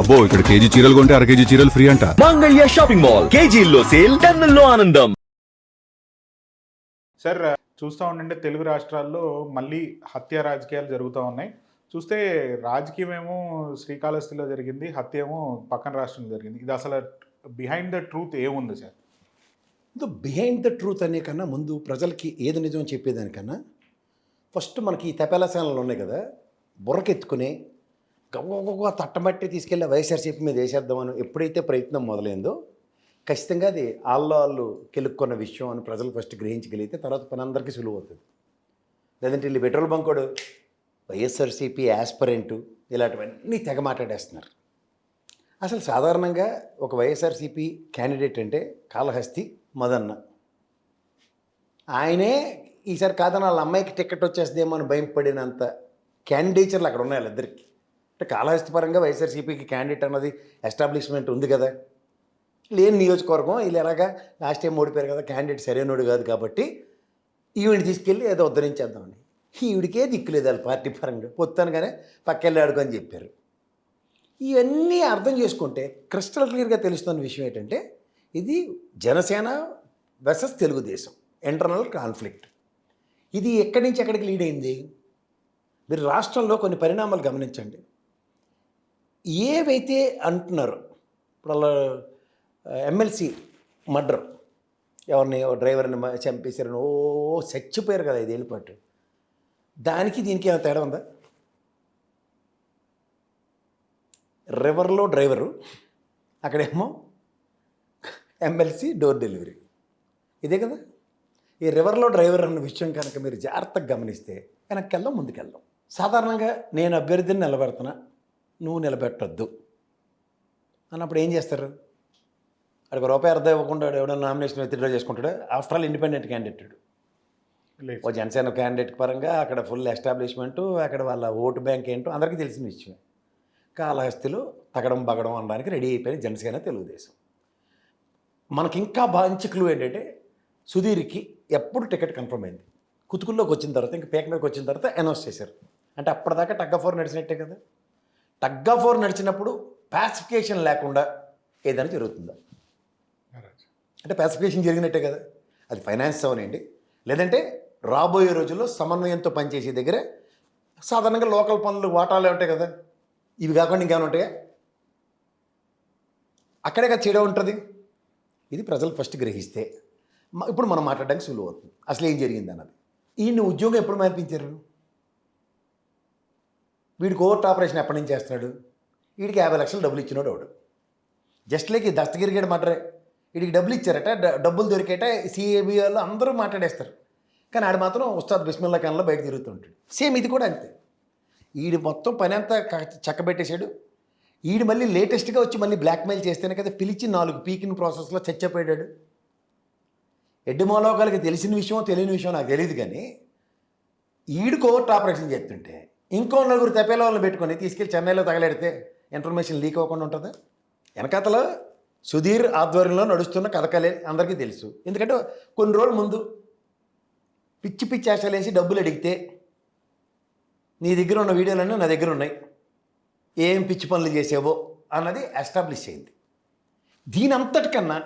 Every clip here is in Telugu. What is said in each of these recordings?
అబ్బో ఇక్కడ కేజీ చీరలు కొంటే అర కేజీ చీరలు ఫ్రీ అంట. మంగళ్య షాపింగ్ మాల్ కేజీల్లో సేల్, టన్నుల్లో ఆనందం. సార్ చూస్తూ ఉండండి, తెలుగు రాష్ట్రాల్లో మళ్ళీ హత్య రాజకీయాలు జరుగుతూ ఉన్నాయి. చూస్తే రాజకీయం ఏమో శ్రీకాళహస్తిలో జరిగింది, హత్య ఏమో పక్కన రాష్ట్రంలో జరిగింది. ఇది అసలు బిహైండ్ ద ట్రూత్ ఏముంది సార్? బిహైండ్ ద ట్రూత్ అనే కన్నా ముందు ప్రజలకి ఏది నిజం చెప్పేదానికన్నా ఫస్ట్ మనకి ఈ తపేలా ఛానళ్ళు ఉన్నాయి కదా, బుర్రకెత్తుకుని గవ్వ తట్టబట్టి తీసుకెళ్ళి వైఎస్ఆర్సీపీ మీద వేసేద్దామని ఎప్పుడైతే ప్రయత్నం మొదలైందో ఖచ్చితంగా అది వాళ్ళు కెలుక్కున్న విషయం అని ప్రజలు ఫస్ట్ గ్రహించగలిగితే తర్వాత పని అందరికీ సులువు అవుతుంది. లేదంటే వీళ్ళు పెట్రోల్ బంకోడు వైఎస్ఆర్సీపీ యాస్పరెంటు ఇలాంటివన్నీ తెగ మాట్లాడేస్తున్నారు. అసలు సాధారణంగా ఒక వైఎస్ఆర్సీపీ క్యాండిడేట్ అంటే కాళహస్తి మదన్న. ఆయనే ఈసారి కాదని వాళ్ళ అమ్మాయికి టికెట్ వచ్చేస్తుందేమో అని భయం పడినంత క్యాండిడేచర్లు అక్కడ ఉన్నాయి వాళ్ళిద్దరికి. అంటే కాళహస్తి పరంగా వైఎస్ఆర్సీపీకి క్యాండిడేట్ అన్నది ఎస్టాబ్లిష్మెంట్ ఉంది కదా, లేని నియోజకవర్గం వీళ్ళు ఎలాగా లాస్ట్ టైం ఓడిపోయారు కదా, క్యాండిడేట్ సరైనోడు కాదు కాబట్టి ఈవిని తీసుకెళ్ళి ఏదో ఉద్ధరించేద్దామని. ఈవిడికే దిక్కులేదు వాళ్ళ పార్టీ పరంగా, పొత్తానుగానే పక్కెళ్ళి ఆడుకొని చెప్పారు. ఇవన్నీ అర్థం చేసుకుంటే క్రిస్టల్ క్లియర్గా తెలుస్తున్న విషయం ఏంటంటే ఇది Janasena versus Telugu Desam internal conflict. ఇది ఎక్కడి నుంచి ఎక్కడికి లీడ్ అయింది? మీరు రాష్ట్రంలో కొన్ని పరిణామాలు గమనించండి. ఏవైతే అంటున్నారో ఇప్పుడు అలా ఎమ్మెల్సీ మర్డర్, ఎవరిని డ్రైవర్ని చంపేశారని చచ్చిపోయారు కదా 5 ఏళ్ళ పాటు, దానికి దీనికి ఏమైనా తేడా ఉందా? రివర్లో డ్రైవరు, అక్కడేమో ఎమ్మెల్సీ డోర్ డెలివరీ, ఇదే కదా. ఈ రివర్లో డ్రైవర్ అన్న విషయం కనుక మీరు జాగ్రత్తగా గమనిస్తే వెనక్కి వెళ్దాం ముందుకెళ్దాం. సాధారణంగా నేను అభ్యర్థిని నిలబెడుతున్నా, నువ్వు నిలబెట్టొద్దు అన్నప్పుడు ఏం చేస్తారు? అక్కడ రూపాయి అర్థం ఇవ్వకుండా ఎవడన్నా నామినేషన్ విత్డ్రా చేసుకుంటాడు. ఆఫ్టర్ ఆల్ ఇండిపెండెంట్ క్యాండిడేట్, ఓ జనసేన క్యాండిడేట్ పరంగా అక్కడ ఫుల్ ఎస్టాబ్లిష్మెంటు, అక్కడ వాళ్ళ ఓటు బ్యాంక్ ఏంటో అందరికీ తెలిసిన విషయమే. కాళహస్తిలో తగడం బగడం అనడానికి రెడీ అయిపోయిన జనసేన తెలుగుదేశం. మనకి ఇంకా మంచి క్లూ ఏంటంటే సుధీర్కి ఎప్పుడు టికెట్ కన్ఫర్మ్ అయింది, కుతుకుల్లోకి వచ్చిన తర్వాత ఇంకా పేక మీదకి వచ్చిన తర్వాత అనౌన్స్ చేశారు. అంటే అప్పటిదాకా టగ్ ఆఫ్ వార్ నడిచినట్టే కదా. టగ్ ఆఫ్ వార్ నడిచినప్పుడు పాసిఫికేషన్ లేకుండా ఏదైనా జరుగుతుందా? అంటే పాసిఫికేషన్ జరిగినట్టే కదా. అది ఫైనాన్స్ అవనండి, లేదంటే రాబోయే రోజుల్లో సమన్వయంతో పనిచేసే దగ్గర సాధారణంగా లోకల్ పనులు వాటాలే ఉంటాయి కదా. ఇవి కాకుండా ఇంకేమైనా ఉంటాయా? అక్కడే కదా చేయడం ఉంటుంది. ఇది ప్రజలు ఫస్ట్ గ్రహిస్తే ఇప్పుడు మనం మాట్లాడడానికి సులువు అవుతుంది అసలు ఏం జరిగింది అన్నది. ఈయన ఉద్యోగం ఎప్పుడు మార్పించారు? వీడికి కోర్టు ఆపరేషన్ ఎప్పటి నుంచి చేస్తున్నాడు? వీడికి 50 లక్షలు డబ్బులు ఇచ్చినాడు వాడు. జస్ట్ లైక్ ఈ దస్తగిరి గడ మటరే, వీడికి డబ్బులు ఇచ్చారట, డబ్బులు దొరికేట సిఏబి వాళ్ళు అందరూ మాట్లాడేస్తారు, కానీ ఆడు మాత్రం ఉస్తాద్ బిస్మిల్లా ఖాన్లో బయట తిరుగుతుంటాడు. సేమ్ ఇది కూడా అంతే. వీడు మొత్తం పని అంతా చక్కబెట్టేశాడు. వీడు మళ్ళీ లేటెస్ట్గా వచ్చి మళ్ళీ బ్లాక్మెయిల్ చేస్తేనే కదా పిలిచి 4 పీకిన ప్రాసెస్లో చచ్చిపోయాడు. ఎడ్డిమోలోకాలకి తెలిసిన విషయం తెలియని విషయం నాకు తెలియదు, కానీ ఈడు కోర్టు ఆపరేషన్ చేస్తుంటే ఇంకో 4 తపేల వాళ్ళని పెట్టుకొని తీసుకెళ్ళి చెన్నైలో తగలెడితే ఇన్ఫర్మేషన్ లీక్ అవ్వకుండా ఉంటుందా? వెనకాతలో సుధీర్ ఆధ్వర్యంలో నడుస్తున్న కథకలే అందరికీ తెలుసు. ఎందుకంటే కొన్ని రోజుల ముందు పిచ్చి పిచ్చి ఆశలు వేసి డబ్బులు అడిగితే నీ దగ్గర ఉన్న వీడియోలన్నీ నా దగ్గర ఉన్నాయి, ఏం పిచ్చి పనులు చేసావో అన్నది ఎస్టాబ్లిష్ అయింది. దీని అంతటికన్నా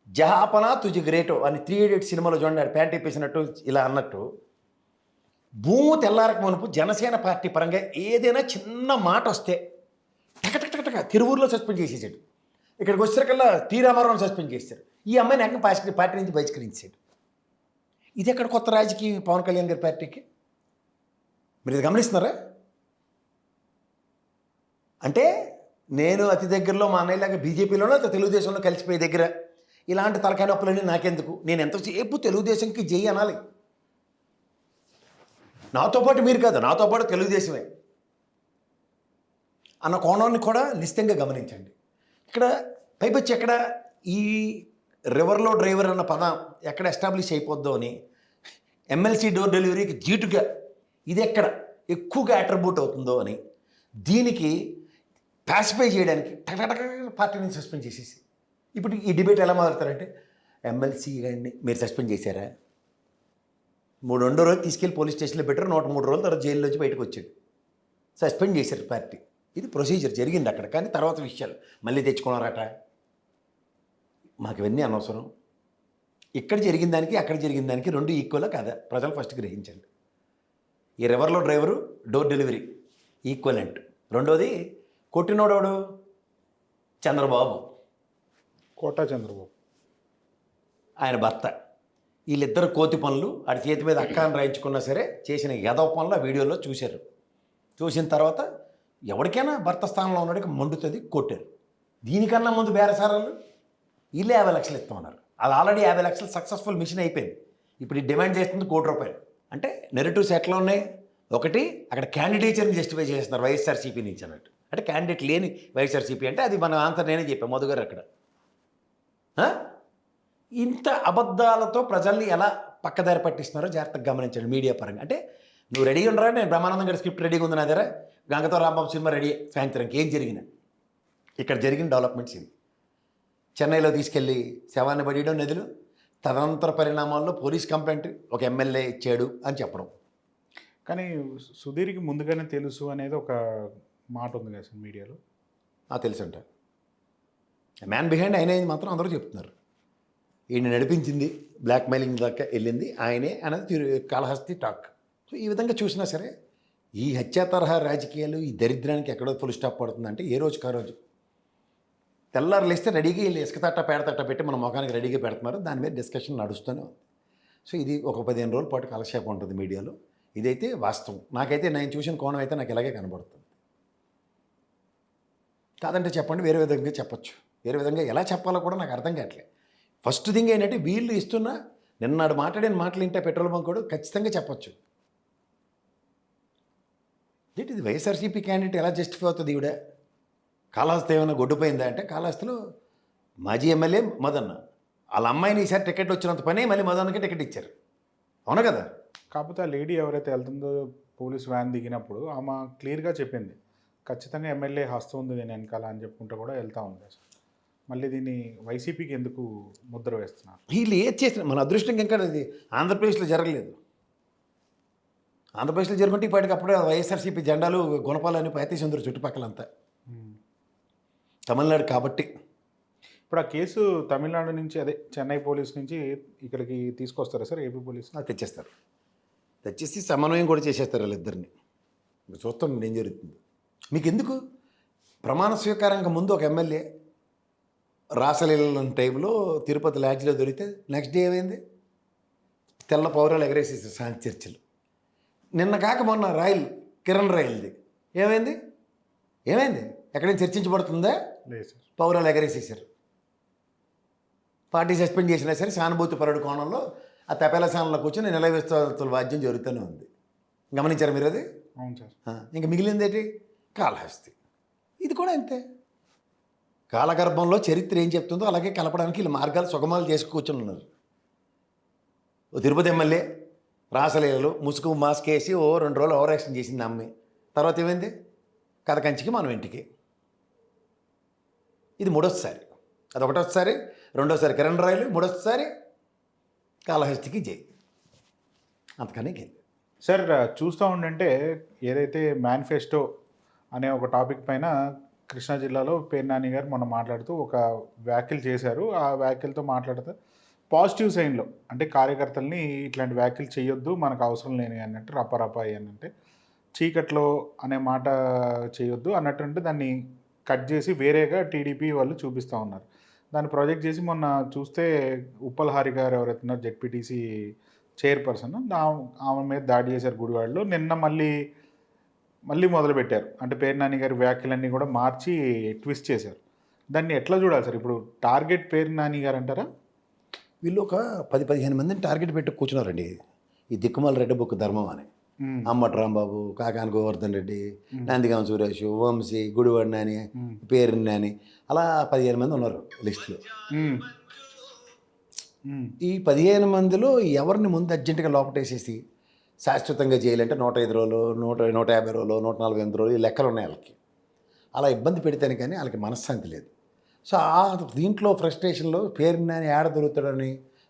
జహాపనా తుజి గ్రేటో అని 3 Idiots సినిమాలో చూడండి, ప్యాంట్ ఇప్పేసినట్టు ఇలా అన్నట్టు భూము తెల్లారక మునుపు జనసేన పార్టీ పరంగా ఏదైనా చిన్న మాట వస్తే టకటకటక తిరువూరులో సస్పెండ్ చేసేసాడు. ఇక్కడికి వచ్చేసరికల్లా టీరామారావుని సస్పెండ్ చేశారు. ఈ అమ్మాయిని ఏకంగా పార్టీ నుంచి బహిష్కరించాడు. ఇది ఎక్కడ కొత్త రాజకీయ పవన్ కళ్యాణ్ గారి పార్టీకి? మీరు ఇది గమనిస్తున్నారా? అంటే నేను అతి దగ్గరలో మా అన్నయ్యలాగా బీజేపీలోనో తెలుగుదేశంలో కలిసిపోయే దగ్గర ఇలాంటి తలకాయ నొప్పులన్నీ నాకెందుకు, నేను ఎంతసేపు తెలుగుదేశంకి జై అనాలి. నాతో పాటు మీరు కాదు, నాతో పాటు తెలుగుదేశమే అన్న కోణాన్ని కూడా నిశ్చితంగా గమనించండి. ఇక్కడ పైపచ్చి ఎక్కడ ఈ రివర్లో డ్రైవర్ అన్న పదం ఎక్కడ ఎస్టాబ్లిష్ అయిపోద్దో అని ఎమ్మెల్సీ డోర్ డెలివరీకి జీటుగా ఇది ఎక్కడ ఎక్కువగా అట్రిబ్యూట్ అవుతుందో అని దీనికి పాసిఫై చేయడానికి టకటక పార్టీ నుంచి సస్పెండ్ చేసేసి ఇప్పుడు ఈ డిబేట్ ఎలా మొదలుతారంటే ఎమ్మెల్సీ గారిని మీరు సస్పెండ్ చేశారా, 3 రోజు తీసుకెళ్ళి పోలీస్ స్టేషన్లో పెట్టారు, 103 రోజుల తర్వాత జైల్లో వచ్చి బయటకు వచ్చాడు, సస్పెండ్ చేశారు పార్టీ. ఇది ప్రొసీజర్ జరిగింది అక్కడ. కానీ తర్వాత విషయాలు మళ్ళీ తెచ్చుకున్నారట. మాకు ఇవన్నీ అనవసరం. ఇక్కడ జరిగిన దానికి అక్కడ జరిగిన దానికి రెండు ఈక్వలా కాదా ప్రజలు ఫస్ట్ గ్రహించండి. ఈ రివర్లో డ్రైవరు, డోర్ డెలివరీ ఈక్వలెంట్. రెండోది కొట్టినోడోడు చంద్రబాబు, కోటా చంద్రబాబు, ఆయన భర్త. వీళ్ళిద్దరు కోతి పనులు ఆడి చేతి మీద అక్కాన్ని రాయించుకున్నా సరే చేసిన యదవ పనులు ఆ వీడియోలో చూశారు. చూసిన తర్వాత ఎవరికైనా భర్త స్థానంలో ఉన్నాడికి మండుతుంది, కొట్టారు. దీనికన్నా ముందు బేరసారాలు వీళ్ళే 50 లక్షలు ఇస్తామన్నారు. అది ఆల్రెడీ 50 లక్షలు సక్సెస్ఫుల్ మిషన్ అయిపోయింది. ఇప్పుడు ఈ డిమాండ్ చేస్తుంది ₹1 కోటి. అంటే నెరేటివ్స్ ఎట్లా ఉన్నాయి? ఒకటి, అక్కడ క్యాండిడేచర్ని జస్టిఫై చేస్తున్నారు వైఎస్ఆర్సీపీ నుంచి అన్నట్టు. అంటే క్యాండిడేట్ లేని వైఎస్ఆర్సీపీ అంటే అది మన ఆన్సర్ నేనే చెప్పాను మధు గారు అక్కడ. ఇంత అబద్ధాలతో ప్రజల్ని ఎలా పక్కదారి పట్టిస్తున్నారో జాగ్రత్తగా గమనించండి మీడియా పరంగా. అంటే నువ్వు రెడీ ఉండరా, నేను బ్రహ్మానందం గారి స్క్రిప్ట్ రెడీగా ఉంది నా దగ్గర, గంగతో రాంబాబు సినిమా రెడీ, సాయంత్రంకి ఏం జరిగిన ఇక్కడ జరిగిన డెవలప్మెంట్స్ ఇవి. చెన్నైలో తీసుకెళ్ళి శవాన్ని పడేయడం నదిలో, తదనంతర పరిణామాల్లో పోలీస్ కంప్లైంట్ ఒక ఎమ్మెల్యే ఇచ్చాడు అని చెప్పడం. కానీ సుధీర్కి ముందుగానే తెలుసు అనేది ఒక మాట ఉంది కదా సార్ మీడియాలో. తెలుసు అంట. మ్యాన్ బిహైండ్ ఆయన మాత్రం అందరూ చెప్తున్నారు. ఈయన నడిపించింది, బ్లాక్మెయిలింగ్ దాకా వెళ్ళింది ఆయనే అనేది కాళహస్తి టాక్. సో ఈ విధంగా చూసినా సరే ఈ హత్యా తరహా రాజకీయాలు, ఈ దరిద్రానికి ఎక్కడో ఫుల్ స్టాప్ పడుతుందంటే ఏ రోజుకా రోజు. తెల్లారు లేస్తే రెడీగా వీళ్ళు ఇసుకతట్ట పేడతట్ట పెట్టి మన ముఖానికి రెడీగా పెడుతున్నారు. దాని మీద డిస్కషన్ నడుస్తూనే ఉంది. సో ఇది ఒక 15 రోజుల పాటు కాలక్షేపం ఉంటుంది మీడియాలో. ఇదైతే వాస్తవం. నాకైతే నేను చూసిన కోణం అయితే నాకు ఇలాగే కనబడుతుంది. కాదంటే చెప్పండి, వేరే విధంగా చెప్పచ్చు. వేరే విధంగా ఎలా చెప్పాలో కూడా నాకు అర్థం కావట్లేదు. ఫస్ట్ థింగ్ ఏంటంటే వీళ్ళు ఇస్తున్న నిన్నాడు మాట్లాడిన మాటలు వింటే పెట్రోల్ బంక్ కూడా ఖచ్చితంగా చెప్పచ్చు. ఏంటి ఇది వైఎస్ఆర్సీపీ క్యాండిడేట్ ఎలా జస్టిఫై అవుతుంది? ఈవిడ కాళహస్తి ఏమైనా గొడ్డుపోయిందా అంటే, కాళహస్తిలో మాజీ ఎమ్మెల్యే మదన్న వాళ్ళ అమ్మాయిని ఈసారి టికెట్ వచ్చినంత పని మళ్ళీ మదన్నకి టికెట్ ఇచ్చారు. అవునా కదా? కాకపోతే ఆ లేడీ ఎవరైతే వెళ్తుందో పోలీస్ వ్యాన్ దిగినప్పుడు ఆమె క్లియర్గా చెప్పింది, ఖచ్చితంగా ఎమ్మెల్యే హస్తం ఉంది నేను వెనకాల అని చెప్పుకుంటూ కూడా వెళ్తూ ఉంది. మళ్ళీ దీన్ని వైసీపీకి ఎందుకు ముద్ర వేస్తున్నారు? వీళ్ళు ఏది చేసిన మన అదృష్టం ఇంకా ఇది ఆంధ్రప్రదేశ్లో జరగలేదు. ఆంధ్రప్రదేశ్లో జరుగుంటే ఇప్పటికి అప్పుడే వైఎస్ఆర్సీపీ జెండాలు గుణపాలని పాతేసిందరు చుట్టుపక్కలంతా. తమిళనాడు కాబట్టి ఇప్పుడు ఆ కేసు తమిళనాడు నుంచి, అదే చెన్నై పోలీస్ నుంచి ఇక్కడికి తీసుకొస్తారా సార్? AP police తెచ్చేస్తారు. తెచ్చేసి సమన్వయం కూడా చేసేస్తారు వాళ్ళిద్దరిని. చూస్తాం ఏం జరుగుతుంది. మీకు ఎందుకు ప్రమాణ స్వీకారానికి ముందు ఒక ఎమ్మెల్యే రాసలీల టైంలో తిరుపతి లాడ్జ్లో దొరికితే నెక్స్ట్ డే ఏమైంది? తెల్ల పౌరాలు ఎగరేసేసారు శాంతి చర్చలు. నిన్న కాక మొన్న కిరణ్ రాయల్ది ఏమైంది? ఎక్కడైనా చర్చించబడుతుందా? లేదు సార్. పౌరాలు ఎగరేసేసారు. పార్టీ సస్పెండ్ చేసినా సరే సానుభూతి పరుడు కోణంలో ఆ తపేల స్థానంలో కూర్చొని నిలవేస్తుల వాద్యం జరుగుతూనే ఉంది. గమనించారు మీరు అది? అవును సార్. ఇంకా మిగిలింది ఏంటి? కాళహస్తి. ఇది కూడా అంతే. కాలగర్భంలో చరిత్ర ఏం చెప్తుందో అలాగే కలపడానికి వీళ్ళు మార్గాలు సుగమాలు చేసి కూర్చొని ఉన్నారు. తిరుపతి ఎమ్మెల్యే రాసలీలలు ముసుగు మాస్క్ వేసి 2 రోజులు ఓవర్ యాక్షన్ చేసింది అమ్మాయి. తర్వాత ఏమైంది? కథ కంచికి మనం ఇంటికి. ఇది మూడోసారి. అది ఒకటోసారి, రెండోసారి కిరణ్ రాయలు, మూడోసారి కాళహస్తికి జై. అంతకనే గెలి. సార్ చూస్తూ ఉండంటే ఏదైతే మేనిఫెస్టో అనే ఒక టాపిక్ పైన కృష్ణా జిల్లాలో పేరు నాని గారు మొన్న మాట్లాడుతూ ఒక వ్యాఖ్యలు చేశారు. ఆ వ్యాఖ్యలతో మాట్లాడుతూ పాజిటివ్ సైన్లో, అంటే కార్యకర్తల్ని ఇట్లాంటి వ్యాఖ్యలు చేయొద్దు, మనకు అవసరం లేని అన్నట్టు రపాయి అనంటే చీకట్లో అనే మాట చేయొద్దు అన్నట్టు దాన్ని కట్ చేసి వేరేగా టీడీపీ వాళ్ళు చూపిస్తూ ఉన్నారు. దాన్ని ప్రాజెక్ట్ చేసి మొన్న చూస్తే ఉప్పల్ హారి గారు ఎవరైతున్నారో జెడ్పీటీసీ చైర్పర్సన్, ఆమె మీద దాడి చేశారు గుడివాడలో. నిన్న మళ్ళీ మొదలుపెట్టారు. అంటే పేరు నాని గారి వ్యాఖ్యలన్నీ కూడా మార్చి ట్విస్ట్ చేశారు. దాన్ని ఎట్లా చూడాలి సార్? ఇప్పుడు టార్గెట్ పేరు నాని గారు అంటారా? వీళ్ళు ఒక 10-15 మందిని టార్గెట్ పెట్టి కూర్చున్నారండి. ఈ దిక్కుమాల రెడ్డి బుక్ ధర్మం అని, అమ్మటి రాంబాబు, కాకాని గోవర్ధన్ రెడ్డి, నందిగామ సురేష్, వంశీ, గుడివాడ నాని, పేరు నాని, అలా 15 మంది ఉన్నారు లిస్టులో. ఈ 15 మందిలో ఎవరిని ముందు అర్జెంటుగా లోపటేసేసి శాశ్వతంగా చేయాలంటే 105 రోజులు, 150 రోజులు, 148 రోజులు ఈ లెక్కలు ఉన్నాయి వాళ్ళకి. అలా ఇబ్బంది పెడితేనే కానీ వాళ్ళకి మనశ్శాంతి లేదు. సో ఆ దీంట్లో ఫ్రస్ట్రేషన్లో పేరు నాని ఏడ దొరుకుతాడని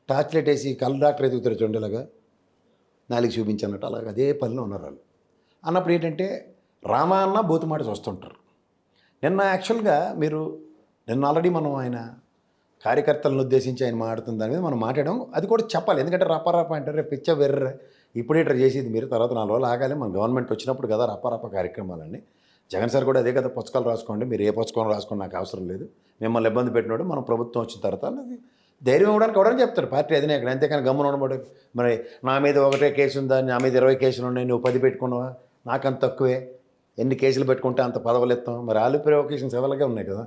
టార్చ్ లైట్ వేసి కళ్ళు డాక్టర్ ఎదుగుతారు చూడలాగా నాలుగు చూపించన్నట్టు అలాగే అదే పనిలో ఉన్నారు వాళ్ళు. అన్నప్పుడు ఏంటంటే రామా అన్న బూతుమాట చూస్తుంటారు. నిన్న యాక్చువల్గా నిన్న ఆల్రెడీ మనం ఆయన కార్యకర్తలను ఉద్దేశించి ఆయన మాట్లాడుతున్న దాని మీద మనం మాట్లాడడం అది కూడా చెప్పాలి. ఎందుకంటే రపారప అంటే రేపు పిచ్చ వెర్ర ఇప్పుడే ఇట్లా చేసేది మీరు, తర్వాత 4 రోజులు ఆగాలి, మన గవర్నమెంట్ వచ్చినప్పుడు కదా రపారప కార్యక్రమాలన్నీ. జగన్ సార్ కూడా అదే కదా, పుస్తకాలు రాసుకోండి, మీరు ఏ పుస్తకం రాసుకోండి, నాకు అవసరం లేదు, మిమ్మల్ని ఇబ్బంది పెట్టినాడు, మనం ప్రభుత్వం వచ్చిన తర్వాత అది ధైర్యం ఇవ్వడానికి ఎవడని చెప్తారు పార్టీ అధినాయకుడు. అంతేకాని గమ్మున ఉండబడి మరి నా మీద ఒకటే కేసు ఉందా, నా మీద 20 కేసులు ఉన్నాయి, నువ్వు 10 పెట్టుకున్నావా, నాకంత తక్కువే, ఎన్ని కేసులు పెట్టుకుంటే అంత పదవులు ఇస్తాం, మరి ఆలు ప్రొవకేషన్స్ ఎవరిగా ఉన్నాయి కదా.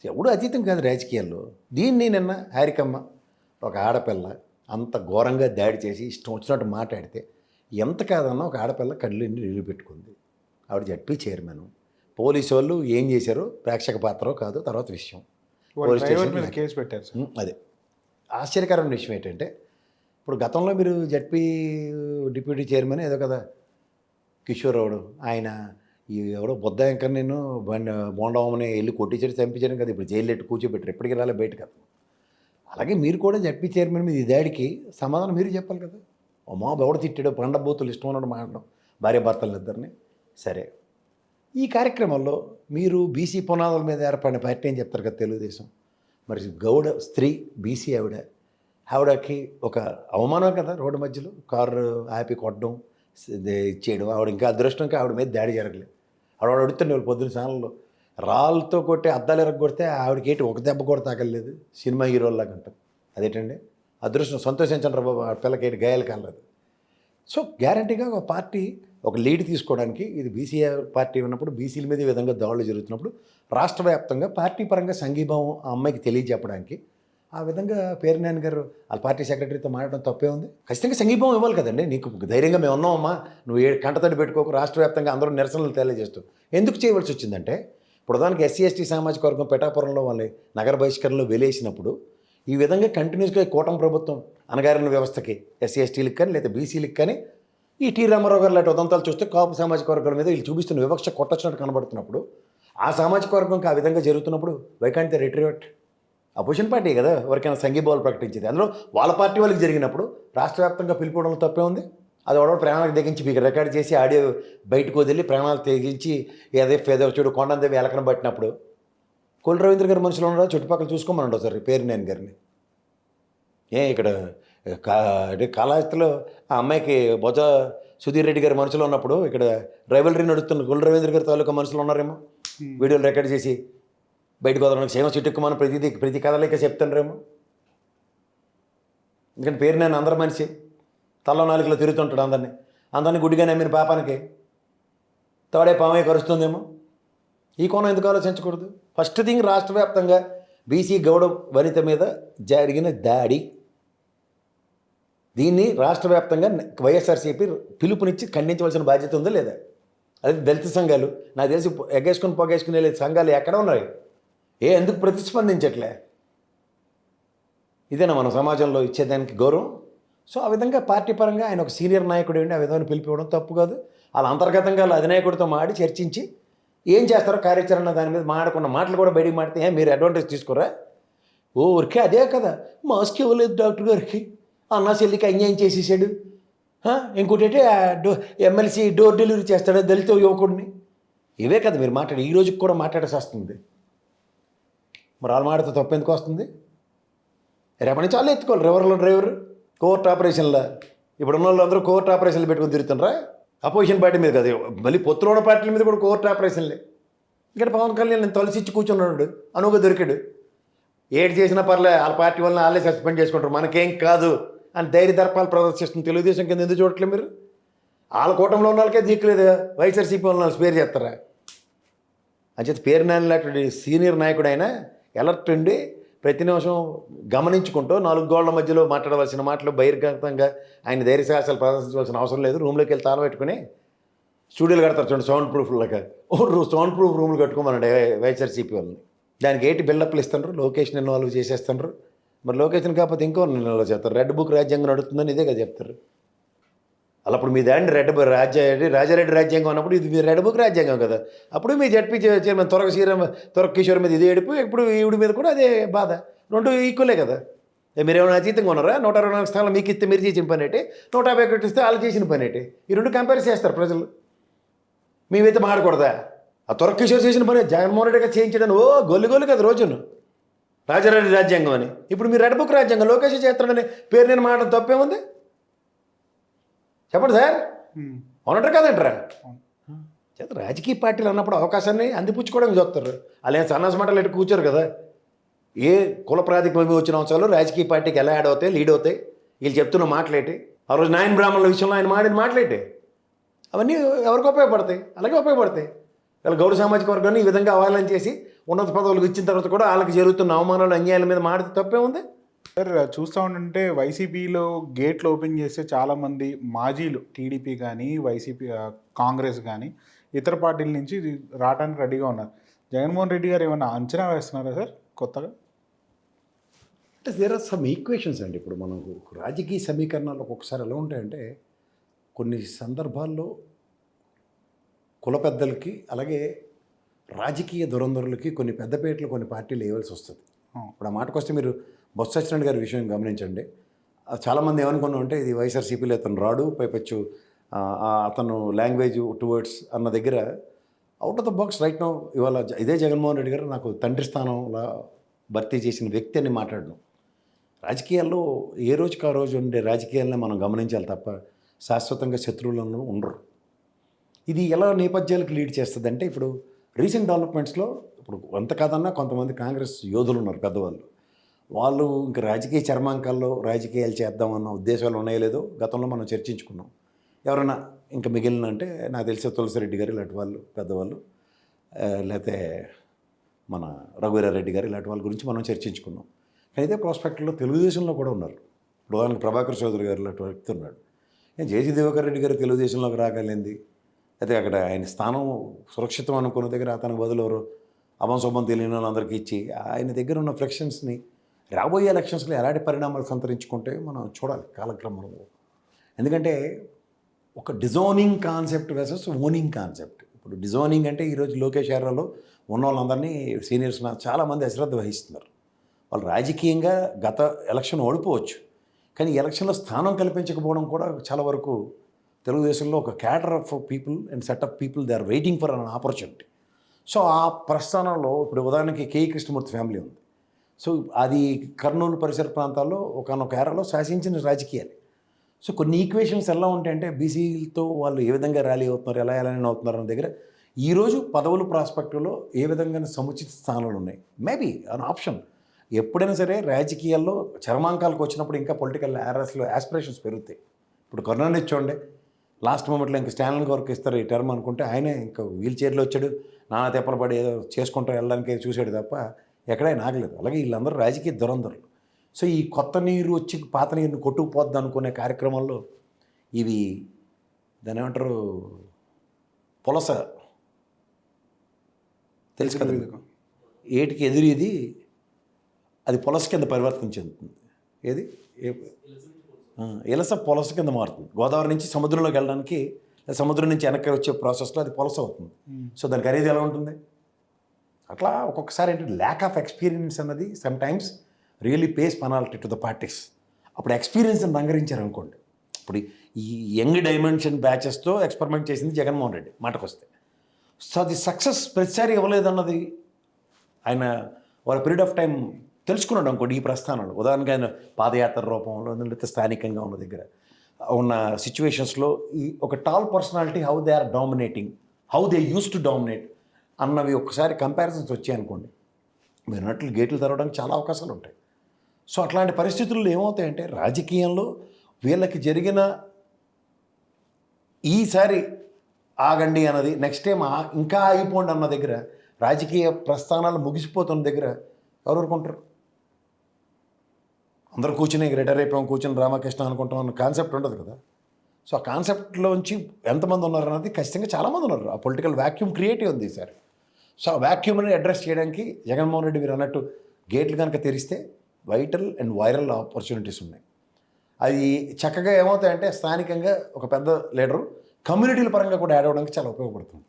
ఎవడు అతీతం కాదు రాజకీయాల్లో. దీన్ని నిన్న హారికమ్మ ఒక ఆడపిల్ల అంత ఘోరంగా దాడి చేసి ఇష్టం వచ్చినట్టు మాట్లాడితే ఎంత కాదన్నా ఒక ఆడపిల్ల కళ్ళు నీళ్ళు పెట్టుకుంది. ఆవిడ జడ్పీ చైర్మన్. పోలీసు వాళ్ళు ఏం చేశారో ప్రేక్షక పాత్రో కాదో తర్వాత విషయం. పోలీస్ డ్రైవర్ మీద స్టేషన్ కేసు పెట్టారు సార్. అదే ఆశ్చర్యకరమైన విషయం ఏంటంటే, ఇప్పుడు గతంలో మీరు జడ్పీ డిప్యూటీ చైర్మన్ ఏదో కదా కిషోర్ రావుడు, ఆయన ఈ ఎవరో బుద్ధ ఎంకర్ నేను బోండవమని వెళ్ళి కొట్టించడం చంపించడం కదా, ఇప్పుడు జైలు ఎట్టు కూర్చోబెట్టారు, ఎప్పటికీ రాలే బయటకు. అలాగే మీరు కూడా జడ్పీ చైర్మన్ మీద ఈ దాడికి సమాధానం మీరు చెప్పాలి కదా. అమ్మా ఎవడ తిట్టాడు, పండబూతులు ఇష్టం ఉన్నట్టు మాట్లాడడం భార్య భర్తలు ఇద్దరిని. సరే, ఈ కార్యక్రమంలో మీరు బీసీ పునాదుల మీద ఏర్పడిన పార్టీ అని చెప్తారు కదా తెలుగుదేశం. మరి గౌడ స్త్రీ బీసీ ఆవిడకి ఒక అవమానం కదా, రోడ్డు మధ్యలో కారు ఆపి కొట్టడం ఇచ్చేయడం. ఆవిడ ఇంకా అదృష్టంగా ఆవిడ మీద దాడి జరగలేదు. ఆవిడ అడుగుతుంది వాళ్ళు పొద్దున్న ఛానల్లో రాళ్ళతో కొట్టి అద్దాలు ఎరగొడితే ఆవిడకి ఏంటి ఒక దెబ్బ కూడా తాగలేదు, సినిమా హీరోల్లాగా అంటారు. అదేంటండి అదృష్టం, సంతోషించండి రా బాబు, ఆ పిల్లకి ఏంటి గాయాలు కాలేదు. సో గ్యారంటీగా ఒక పార్టీ ఒక లీడ్ తీసుకోవడానికి, ఇది బీసీ పార్టీ ఉన్నప్పుడు బీసీల మీద ఈ విధంగా దాడులు జరుగుతున్నప్పుడు రాష్ట్ర వ్యాప్తంగా పార్టీ పరంగా సంఘీభావం ఆ అమ్మాయికి తెలియజెప్పడానికి ఆ విధంగా పేర్నాని గారు వాళ్ళ పార్టీ సెక్రటరీతో మాట్లాడడం తప్పే ఉంది. ఖచ్చితంగా సంఘీభావం ఇవ్వాలి కదండి. నీకు ధైర్యంగా మేము ఉన్నామమ్మా, నువ్వు కంటతడి పెట్టుకోకు, రాష్ట్ర వ్యాప్తంగా అందరూ నిరసనలు తెలియజేస్తూ ఎందుకు చేయవలసి వచ్చిందంటే, ఇప్పుడు దానికి ఎస్సీ ఎస్టీ సామాజిక వర్గం పిఠాపురంలో వాళ్ళ నగర బహిష్కరణలో వెలేసినప్పుడు ఈ విధంగా కంటిన్యూస్గా కూటమి ప్రభుత్వం అణగారిన వ్యవస్థకి ఎస్సీ ఎస్టీలకు కానీ లేదా బీసీలకు కానీ ఈ టీ రామారావు గారు లాంటి ఉదంతాలు చూస్తే కాపు సామాజిక వర్గాల మీద వీళ్ళు చూపిస్తున్న వివక్ష కొట్టొచ్చినట్టు కనబడుతున్నప్పుడు, ఆ సామాజిక వర్గంకి ఆ విధంగా జరుగుతున్నప్పుడు వైకాంట్ ద రిట్రీవట్ అపోజిషన్ పార్టీ కదా ఎవరికైనా సంఘీభావాలు ప్రకటించేది. అందులో వాళ్ళ పార్టీ వాళ్ళకి జరిగినప్పుడు రాష్ట్ర వ్యాప్తంగా పిలుపుకోవడంలో తప్పే ఉంది. అది వాడు ప్రాణాలకు తెగించి మీకు రికార్డ్ చేసి ఆడియో బయటకు వదిలి ప్రాణాలు తెగించి ఏదో చూడు కొండందేవి ఎలకన పట్టినప్పుడు కొల్లు రవీంద్ర గారి మనుషులు ఉన్నారో చుట్టుపక్కల చూసుకోమని సార్ పేరునేని గారిని. ఇక్కడ కాళహస్తిలో ఆ అమ్మాయికి బొజ్జ సుధీర్ రెడ్డి గారి మనుషులు ఉన్నప్పుడు ఇక్కడ రైవలరీ నడుస్తున్న కొల్లు రవీంద్ర గారి తాలూకా మనుషులు ఉన్నారేమో, వీడియోలు రికార్డ్ చేసి బయటకు వదలడానికి సేమ చిట్టుకుమని ప్రతి కథలేక చెప్తాండ్రేమో. ఎందుకంటే పేరునేని అందరి మనిషి, తల్ల 4 తిరుగుతుంటాడు అందరినీ గుడ్డిగా నమ్మిన పాపానికి తోడే పామే కరుస్తుందేమో. ఈ కోణం ఎందుకు ఆలోచించకూడదు? ఫస్ట్ థింగ్, రాష్ట్ర వ్యాప్తంగా బీసీ గౌడ వనిత మీద జరిగిన దాడి, దీన్ని రాష్ట్ర వ్యాప్తంగా వైఎస్ఆర్సీపీ పిలుపునిచ్చి ఖండించవలసిన బాధ్యత ఉందా లేదా? అదే దళిత సంఘాలు నాకు తెలిసి ఎగేసుకుని పొగేసుకునే సంఘాలు ఎక్కడ ఉన్నాయి? ఎందుకు ప్రతిస్పందించట్లే? ఇదేనా మన సమాజంలో ఇచ్చేదానికి గౌరవం? సో ఆ విధంగా పార్టీ పరంగా ఆయన ఒక సీనియర్ నాయకుడు ఏంటి, ఆ విధంగా పిలిపివ్వడం తప్పు కాదు. వాళ్ళ అంతర్గతంగా వాళ్ళ అధినాయకుడితో మాడి చర్చించి ఏం చేస్తారో కార్యాచరణ దాని మీద మాడకుండా మాటలు కూడా బయటికి మాడితే మీరు అడ్వాంటేజ్ తీసుకోరా? ఊరికే అదే కదా, మాస్క్ ఇవ్వలేదు డాక్టర్ గారికి, అన్నా చెల్లికి అన్యాయం చేసేసాడు, ఇంకోటి అంటే ఎమ్మెల్సీ డోర్ డెలివరీ చేస్తాడు దళిత యువకుడిని. ఇవే కదా మీరు మాట్లాడి ఈ రోజుకి కూడా మాట్లాడాల్సి వస్తుంది. మరి వాళ్ళు మాడితే తప్పు ఎందుకు వస్తుంది? రేపటి నుంచి వాళ్ళు ఎత్తుకోవాలి. రివర్లో డ్రైవర్ కోర్ట్ ఆపరేషన్లో ఇప్పుడున్న వాళ్ళు అందరూ కోర్ట్ ఆపరేషన్లు పెట్టుకుని తిరుగుతుండ్రా? అపోజిషన్ పార్టీ మీద కదా, మళ్ళీ పొత్తులోని పార్టీల మీద కూడా కోర్టు ఆపరేషన్లే. ఇక్కడ పవన్ కళ్యాణ్ నేను తొలసిచ్చి కూర్చున్నాడు, అనువుగా దొరికాడు. ఏడు చేసినా పర్లే, వాళ్ళ పార్టీ వాళ్ళని వాళ్ళే సస్పెండ్ చేసుకుంటారు, మనకేం కాదు అని ధైర్య దర్పాలు ప్రదర్శిస్తుంది తెలుగుదేశం కింద. ఎందుకు చూడట్లేదు మీరు? వాళ్ళ కూటమిలో ఉన్న వాళ్ళకే దిక్కులేదు, వైఎస్ఆర్సీపీ వాళ్ళని స్పేర్ చేస్తారా? అంచేత పేరునాని లాంటి సీనియర్ నాయకుడు అయినా ఎలర్ట్ ఉండి ప్రతి నిమిషం గమనించుకుంటూ 4 గోళ్ల మధ్యలో మాట్లాడవలసిన మాటలు బహిర్గతంగా ఆయన ధైర్య సాహసాలు ప్రదర్శించవలసిన అవసరం లేదు. రూమ్లోకి వెళ్ళి తాళం పెట్టుకుని స్టూడియోలు కడతారు చూడండి, సౌండ్ ప్రూఫ్లాగా. సౌండ్ ప్రూఫ్ రూమ్లు కట్టుకోమనండి వైఎస్ఆర్సీపీ వాళ్ళని. దానికి ఏంటి బిల్డప్లు ఇస్తుండ్రు, లొకేషన్ ఇన్వాల్వ్ చేసేస్తుండ్రు. మరి లొకేషన్ కాకపోతే ఇంకో ఇన్వాల్వ్ చేస్తారు. రెడ్ బుక్ రాజ్యాంగం నడుస్తుందని ఇదే కదా చెప్తారు. అలా ఇప్పుడు మీ దాన్ని రాజారెడ్డి రాజ్యాంగం అన్నప్పుడు ఇది మీ రెడ్ బుక్ రాజ్యాంగం కదా. అప్పుడు మీ జడ్పీ చైర్మన్ త్వరగ కిషోర్ మీద ఇదే ఏడుపు, ఇప్పుడు ఈవిడి మీద కూడా అదే బాధ. 2 ఈక్వలే కదా. మీరు ఏమైనా అతీతంగా ఉన్నారా? 124 స్థానాలు మీకు ఇస్తే మీరు చేసిన పని ఏంటి, 151 ఇస్తే వాళ్ళు చేసిన పని ఏంటి? ఈ 2 కంపేర్ చేస్తారు ప్రజలు. మేమైతే మాడకూడదా? ఆ కిషోర్ చేసిన పని జగన్మోహన్ రెడ్డి గారు చేయించడానికి గొల్లి కదా రోజును రాజారెడ్డి రాజ్యాంగం అని. ఇప్పుడు మీరు రెడ్ బుక్ రాజ్యాంగం లోకేష్ చేస్తాడని పేరు నేను మాట తప్పేముంది చెప్పండి సార్, అవునంటారు కదంటారా? చేత రాజకీయ పార్టీలు అన్నప్పుడు అవకాశాన్ని అందిపుచ్చుకోవడానికి చూస్తారు. అలా సన్నాస మాటలు ఎట్టు కూర్చోరు కదా. ఏ కుల ప్రాతిపదిక వచ్చిన అంశాలు రాజకీయ పార్టీకి ఎలా యాడ్ అవుతాయి, లీడ్ అవుతాయి, వీళ్ళు చెప్తున్న మాటలేటి, ఆ రోజు నాయన బ్రాహ్మణుల విషయంలో ఆయన మాడిన మాటలేటి, అవన్నీ ఎవరికి ఉపయోగపడతాయి? అలాగే ఉపయోగపడతాయి. వాళ్ళ గౌరవ సామాజిక వర్గాన్ని ఈ విధంగా అవహేళన చేసి ఉన్నత పదవులకు ఇచ్చిన తర్వాత కూడా వాళ్ళకి జరుగుతున్న అవమానాలు అన్యాయాల మీద మాడితే తప్పే ఉంది. సార్ చూస్తూ ఉంటే వైసీపీలో గేట్లు ఓపెన్ చేస్తే చాలామంది మాజీలు టీడీపీ కానీ వైసీపీ కాంగ్రెస్ కానీ ఇతర పార్టీల నుంచి రావడానికి రెడీగా ఉన్నారు. జగన్మోహన్ రెడ్డి గారు ఏమైనా అంచనా వేస్తున్నారా సార్ కొత్తగా? అంటే దేర్ ఆర్ సమ్ ఈక్వేషన్స్ అండి. ఇప్పుడు మనకు రాజకీయ సమీకరణాలు ఒక్కొక్కసారి ఎలా ఉంటాయంటే కొన్ని సందర్భాల్లో కుల పెద్దలకి అలాగే రాజకీయ దురంధరులకి కొన్ని పెద్దపేటలు కొన్ని పార్టీలు వేయవలసి వస్తుంది. ఇప్పుడు ఆ మాటకు వస్తే మీరు బొత్స సత్యనారాయణ గారి విషయం గమనించండి. చాలామంది ఏమనుకున్నాం అంటే ఇది వైఎస్ఆర్సీపీలో అతను రాడు, పైపచ్చు అతను లాంగ్వేజ్ టువర్డ్స్ అన్న దగ్గర out of the box right now ఇవాళ ఇదే జగన్మోహన్ రెడ్డి గారు నాకు తండ్రి స్థానంలో భర్తీ చేసిన వ్యక్తి అని మాట్లాడను. రాజకీయాల్లో ఏ రోజుకి ఆ రోజు ఉండే రాజకీయాలనే మనం గమనించాలి తప్ప శాశ్వతంగా శత్రువులను ఉండరు. ఇది ఎలా నేపథ్యాలకు లీడ్ చేస్తుంది అంటే ఇప్పుడు రీసెంట్ డెవలప్మెంట్స్లో ఇప్పుడు ఎంత కాదన్నా కొంతమంది కాంగ్రెస్ యోధులు ఉన్నారు పెద్దవాళ్ళు. వాళ్ళు ఇంకా రాజకీయ చర్మాంకాల్లో రాజకీయాలు చేద్దామన్న ఉద్దేశాలు ఉన్నాయో లేదో గతంలో మనం చర్చించుకున్నాం. ఎవరైనా ఇంకా మిగిలిన అంటే నాకు తెలిసే తులసిరెడ్డి గారు ఇలాంటి వాళ్ళు పెద్దవాళ్ళు, లేకపోతే మన రఘువీరారెడ్డి గారు ఇలాంటి వాళ్ళ గురించి మనం చర్చించుకున్నాం. కానీ ఇదే ప్రాస్పెక్ట్లో తెలుగుదేశంలో కూడా ఉన్నారు. ఇప్పుడు ఉదాహరణకు ప్రభాకర్ చౌదరి గారు ఇలాంటి వ్యక్తి ఉన్నాడు. జేసీ దివాకర్ రెడ్డి గారు తెలుగుదేశంలోకి రాగలింది, అయితే అక్కడ ఆయన స్థానం సురక్షితం అనుకున్న దగ్గర అతనికి బదులు ఎవరు అభంశుభం తెలియని వాళ్ళందరికీ ఇచ్చి ఆయన దగ్గర ఉన్న ఫ్లెక్షన్స్ని రాబోయే ఎలక్షన్స్లో ఎలాంటి పరిణామాలు సంతరించుకుంటే మనం చూడాలి కాలక్రమంలో. ఎందుకంటే ఒక డిజోనింగ్ కాన్సెప్ట్ వర్సెస్ ఓనింగ్ కాన్సెప్ట్. ఇప్పుడు డిజోనింగ్ అంటే ఈరోజు లోకేష్ ఏరాలో ఉన్న వాళ్ళందరినీ సీనియర్స్ చాలామంది అశ్రద్ధ వహిస్తున్నారు. వాళ్ళు రాజకీయంగా గత ఎలక్షన్ ఓడిపోవచ్చు, కానీ ఎలక్షన్లో స్థానం కల్పించకపోవడం కూడా చాలా వరకు తెలుగుదేశంలో ఒక cadre of people and set of people they are waiting for an opportunity. So ఆ ప్రస్థానంలో ఇప్పుడు ఉదాహరణకి కేఈ కృష్ణమూర్తి ఫ్యామిలీ ఉంది. సో అది కర్నూలు పరిసర ప్రాంతాల్లో ఒకనొక ఏరాలో శాసించిన రాజకీయాలు. సో కొన్ని ఈక్వేషన్స్ ఎలా ఉంటాయంటే బీసీలతో వాళ్ళు ఏ విధంగా ర్యాలీ అవుతున్నారు, ఎలా అవుతున్నారు అన్న దగ్గర ఈరోజు పదవులు ప్రాస్పెక్టివ్లో ఏ విధంగా సముచిత స్థానాలు ఉన్నాయి. Maybe an option. ఎప్పుడైనా సరే రాజకీయాల్లో చర్మాంకాలకు వచ్చినప్పుడు ఇంకా పొలిటికల్ ఏరాస్లో యాస్పిరేషన్స్ పెరుగుతాయి. ఇప్పుడు కరుణానిధి చూడండి, లాస్ట్ మూమెంట్లో ఇంకా స్టాలిన్ వరకు ఇస్తారు ఈ టర్మ్ అనుకుంటే ఆయనే ఇంకా వీల్ చైర్లో వచ్చాడు, నానా తెప్పలు పడి ఏదో చేసుకుంటూ వెళ్ళడానికి చూశాడు తప్ప ఎక్కడైనా ఆగలేదు. అలాగే వీళ్ళందరూ రాజకీయ దురంధరులు. సో ఈ కొత్త నీరు వచ్చి పాత నీరుని కొట్టుకుపోద్ది అనుకునే కార్యక్రమంలో ఇవి దాని ఏమంటారు పులస తెలుసు కదా, ఏటికి ఎదురు ఇది అది పులస కింద పరివర్తన చెందుతుంది. ఏది ఇలస పులస కింద మారుతుంది. గోదావరి నుంచి సముద్రంలోకి వెళ్ళడానికి సముద్రం నుంచి వెనక్కి వచ్చే ప్రాసెస్లో అది పులస అవుతుంది. సో దాని ఖరీదు ఎలా ఉంటుంది? అట్లా ఒక్కొక్కసారి ఏంటంటే ల్యాక్ ఆఫ్ ఎక్స్పీరియన్స్ అన్నది some times really face penalty to the parties. అప్పుడు ఎక్స్పీరియన్స్ని రంగరించారు అనుకోండి. ఇప్పుడు ఈ యంగ్ డైమెన్షన్ బ్యాచెస్తో ఎక్స్పెరిమెంట్ చేసింది జగన్మోహన్ రెడ్డి మాటకు వస్తే. సో అది సక్సెస్ ప్రతిసారి ఇవ్వలేదన్నది ఆయన వాళ్ళ పీరియడ్ ఆఫ్ టైం తెలుసుకున్నాడు అనుకోండి. ఈ ప్రస్థానాలు ఉదాహరణగా ఆయన పాదయాత్ర రూపంలో లేకపోతే స్థానికంగా ఉన్న దగ్గర ఉన్న సిచ్యువేషన్స్లో ఈ ఒక tall personality how they are dominating, how they use to dominate అన్నవి ఒకసారి కంపారిజన్స్ వచ్చాయనుకోండి, మీరు అన్నట్లు గేట్లు తెరవడానికి చాలా అవకాశాలు ఉంటాయి. సో అట్లాంటి పరిస్థితుల్లో ఏమవుతాయంటే రాజకీయంలో వీళ్ళకి జరిగిన ఈసారి ఆగండి అన్నది నెక్స్ట్ టైం ఇంకా అయిపోండి అన్న దగ్గర రాజకీయ ప్రస్థానాలు ముగిసిపోతున్న దగ్గర ఎవరు ఊరుకుంటారు? అందరూ కూర్చుని రిటైర్ అయిపోయాం కూర్చుని రామకృష్ణ అనుకుంటాం అన్న కాన్సెప్ట్ ఉండదు కదా. సో ఆ కాన్సెప్ట్లోంచి ఎంతమంది ఉన్నారు అన్నది ఖచ్చితంగా చాలామంది ఉన్నారు. ఆ పొలిటికల్ వ్యాక్యూమ్ క్రియేట్ అయింది ఈసారి. సో ఆ వ్యాక్యూమ్ని అడ్రస్ చేయడానికి జగన్మోహన్ రెడ్డి మీరు అన్నట్టు గేట్లు కనుక తెరిస్తే వైటల్ అండ్ వైరల్ ఆపర్చునిటీస్ ఉన్నాయి. అది చక్కగా ఏమవుతాయంటే స్థానికంగా ఒక పెద్ద లీడరు కమ్యూనిటీల పరంగా కూడా యాడ్ అవ్వడానికి చాలా ఉపయోగపడుతుంది.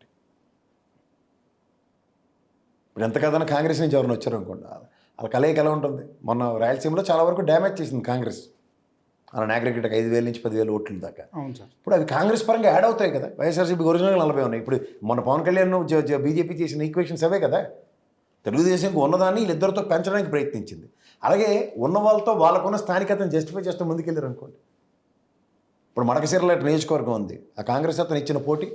ఇప్పుడు ఎంత కదన్నా కాంగ్రెస్ నుంచి ఎవరైనా వచ్చారు అనుకోండి, వాళ్ళ కలయిక ఎలా ఉంటుంది? మొన్న రాయలసీమలో చాలా వరకు డ్యామేజ్ చేసింది కాంగ్రెస్. అలా నాగరికటకు 5,000 నుంచి 10,000 ఓట్ల దాకా. అవును సార్. ఇప్పుడు అవి కాంగ్రెస్ పరంగా యాడ్ అవుతాయి కదా. వైఎస్ఆర్సీపీ ఒరిజినల్గా 40 ఉన్నాయి. ఇప్పుడు మన పవన్ కళ్యాణ్ బీజేపీ చేసిన ఈక్వేషన్స్ అవే కదా. తెలుగుదేశంకి ఉన్నదాన్ని వీళ్ళిద్దరితో పెంచడానికి ప్రయత్నించింది. అలాగే ఉన్న వాళ్ళతో వాళ్ళకున్న స్థానికతను జస్టిఫై చేస్తూ ముందుకెళ్ళారు అనుకోండి. ఇప్పుడు మడకశిరల నియోజకవర్గం ఉంది, ఆ కాంగ్రెస్ అతను ఇచ్చిన పోటీ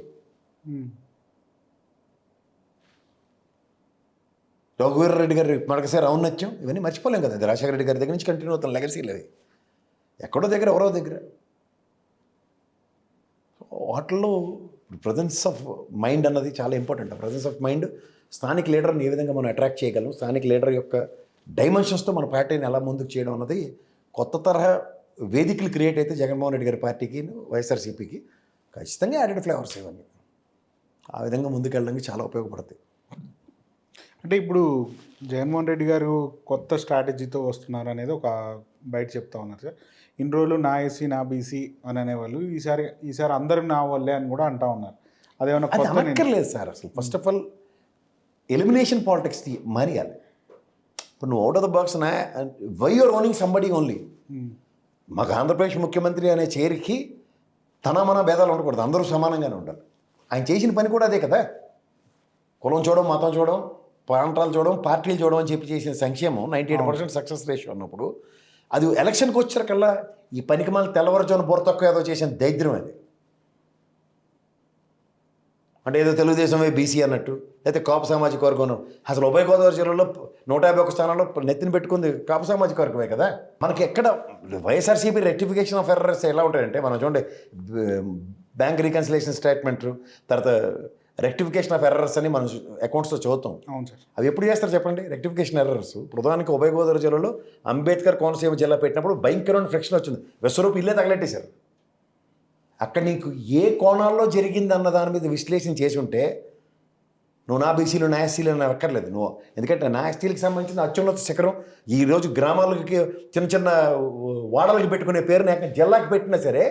రఘువీరారెడ్డి గారి మడకశిర ఔన్నత్యం ఇవన్నీ మర్చిపోలేం కదా. అది రాజశేఖర రెడ్డి గారి దగ్గర నుంచి కంటిన్యూ అవుతున్న లెగసీలు అవి. ఎక్కడో దగ్గర ఎవరో దగ్గర వాటిల్లో ప్రజెన్స్ ఆఫ్ మైండ్ అన్నది చాలా ఇంపార్టెంట్. ప్రజెన్స్ ఆఫ్ మైండ్, స్థానిక లీడర్ని ఏ విధంగా మనం అట్రాక్ట్ చేయగలం, స్థానిక లీడర్ యొక్క డైమెన్షన్స్తో మన పార్టీని ఎలా ముందుకు చేయడం అన్నది కొత్త తరహా వేదికలు క్రియేట్ అయితే జగన్మోహన్ రెడ్డి గారి పార్టీకి, వైఎస్ఆర్సీపీకి ఖచ్చితంగా యాడెడ్ ఫ్లేవర్స్ ఇవన్నీ ఆ విధంగా ముందుకెళ్ళడానికి చాలా ఉపయోగపడతాయి. అంటే ఇప్పుడు జగన్మోహన్ రెడ్డి గారు కొత్త స్ట్రాటజీతో వస్తున్నారు అనేది ఒక బయట చెప్తా ఉన్నారు సార్. ఇన్ని రోజులు నా ఎస్సీ నా బీసీ అని అనేవాళ్ళు, ఈసారి అందరూ నా వాళ్ళే అని కూడా అంటా ఉన్నారు. అదేమన్నా అది కొత్త అనక్కర్లేదు సార్. అసలు first of all elimination politics మారియాలి. ఇప్పుడు నువ్వు out of the box why you're owning somebody only. మాకు ఆంధ్రప్రదేశ్ ముఖ్యమంత్రి అనే చేరికి తన మన భేదాలు ఉండకూడదు, అందరూ సమానంగానే ఉండాలి. ఆయన చేసిన పని కూడా అదే కదా. కులం చూడడం, మతం చూడడం, ప్రాంతాలు చూడడం, పార్టీలు చూడడం అని చెప్పి చేసిన సంక్షేమం 98% సక్సెస్ రేషియో ఉన్నప్పుడు అది ఎలక్షన్కి వచ్చారకల్లా ఈ పనికి మళ్ళీ తెల్లవారుజామున బుర్ర తక్కువ ఏదో చేసిన దైద్యం అది. అంటే ఏదో తెలుగుదేశమే బీసీ అన్నట్టు, అయితే కాపు సామాజిక వర్గం. అసలు ఉభయ గోదావరి జిల్లాలో 151 స్థానాల్లో నెత్తిన పెట్టుకుంది కాపు సామాజిక వర్గమే కదా. మనకి ఎక్కడ వైఎస్ఆర్సీపీ రెక్టిఫికేషన్ ఆఫ్ ఎర్రర్స్ ఎలా ఉంటాయంటే, మనం చూడండి బ్యాంక్ రీకన్సిలేషన్ స్టేట్మెంట్, తర్వాత రెక్టిఫికేషన్ ఆఫ్ ఎర్రర్స్ అని మనం అకౌంట్స్లో చదువుతాం. అవును సార్. అవి ఎప్పుడు చేస్తారు చెప్పండి రెక్టిఫికేషన్ ఎర్రర్స్? ఇప్పుడు ఉదాహరణకి ఉభయ గోదావరి జిల్లాలో అంబేద్కర్ కోనసీమ జిల్లా పెట్టినప్పుడు భయంకరమైన ఫ్రిక్షన్ వచ్చింది. విశ్వరూప్ ఇల్లే తగలెట్టేశారు. అక్కడ నీకు ఏ కోణాల్లో జరిగింది అన్న దాని మీద విశ్లేషణ చేసి ఉంటే నువ్వు నా బీసీలు నా ఎస్సీలు అని అక్కర్లేదు నువ్వు. ఎందుకంటే నా ఎస్టీలకు సంబంధించిన అత్యున్నత శిఖరం ఈరోజు గ్రామాలకి చిన్న చిన్న వాడలకి పెట్టుకునే పేరుని జిల్లాకి పెట్టినా సరే,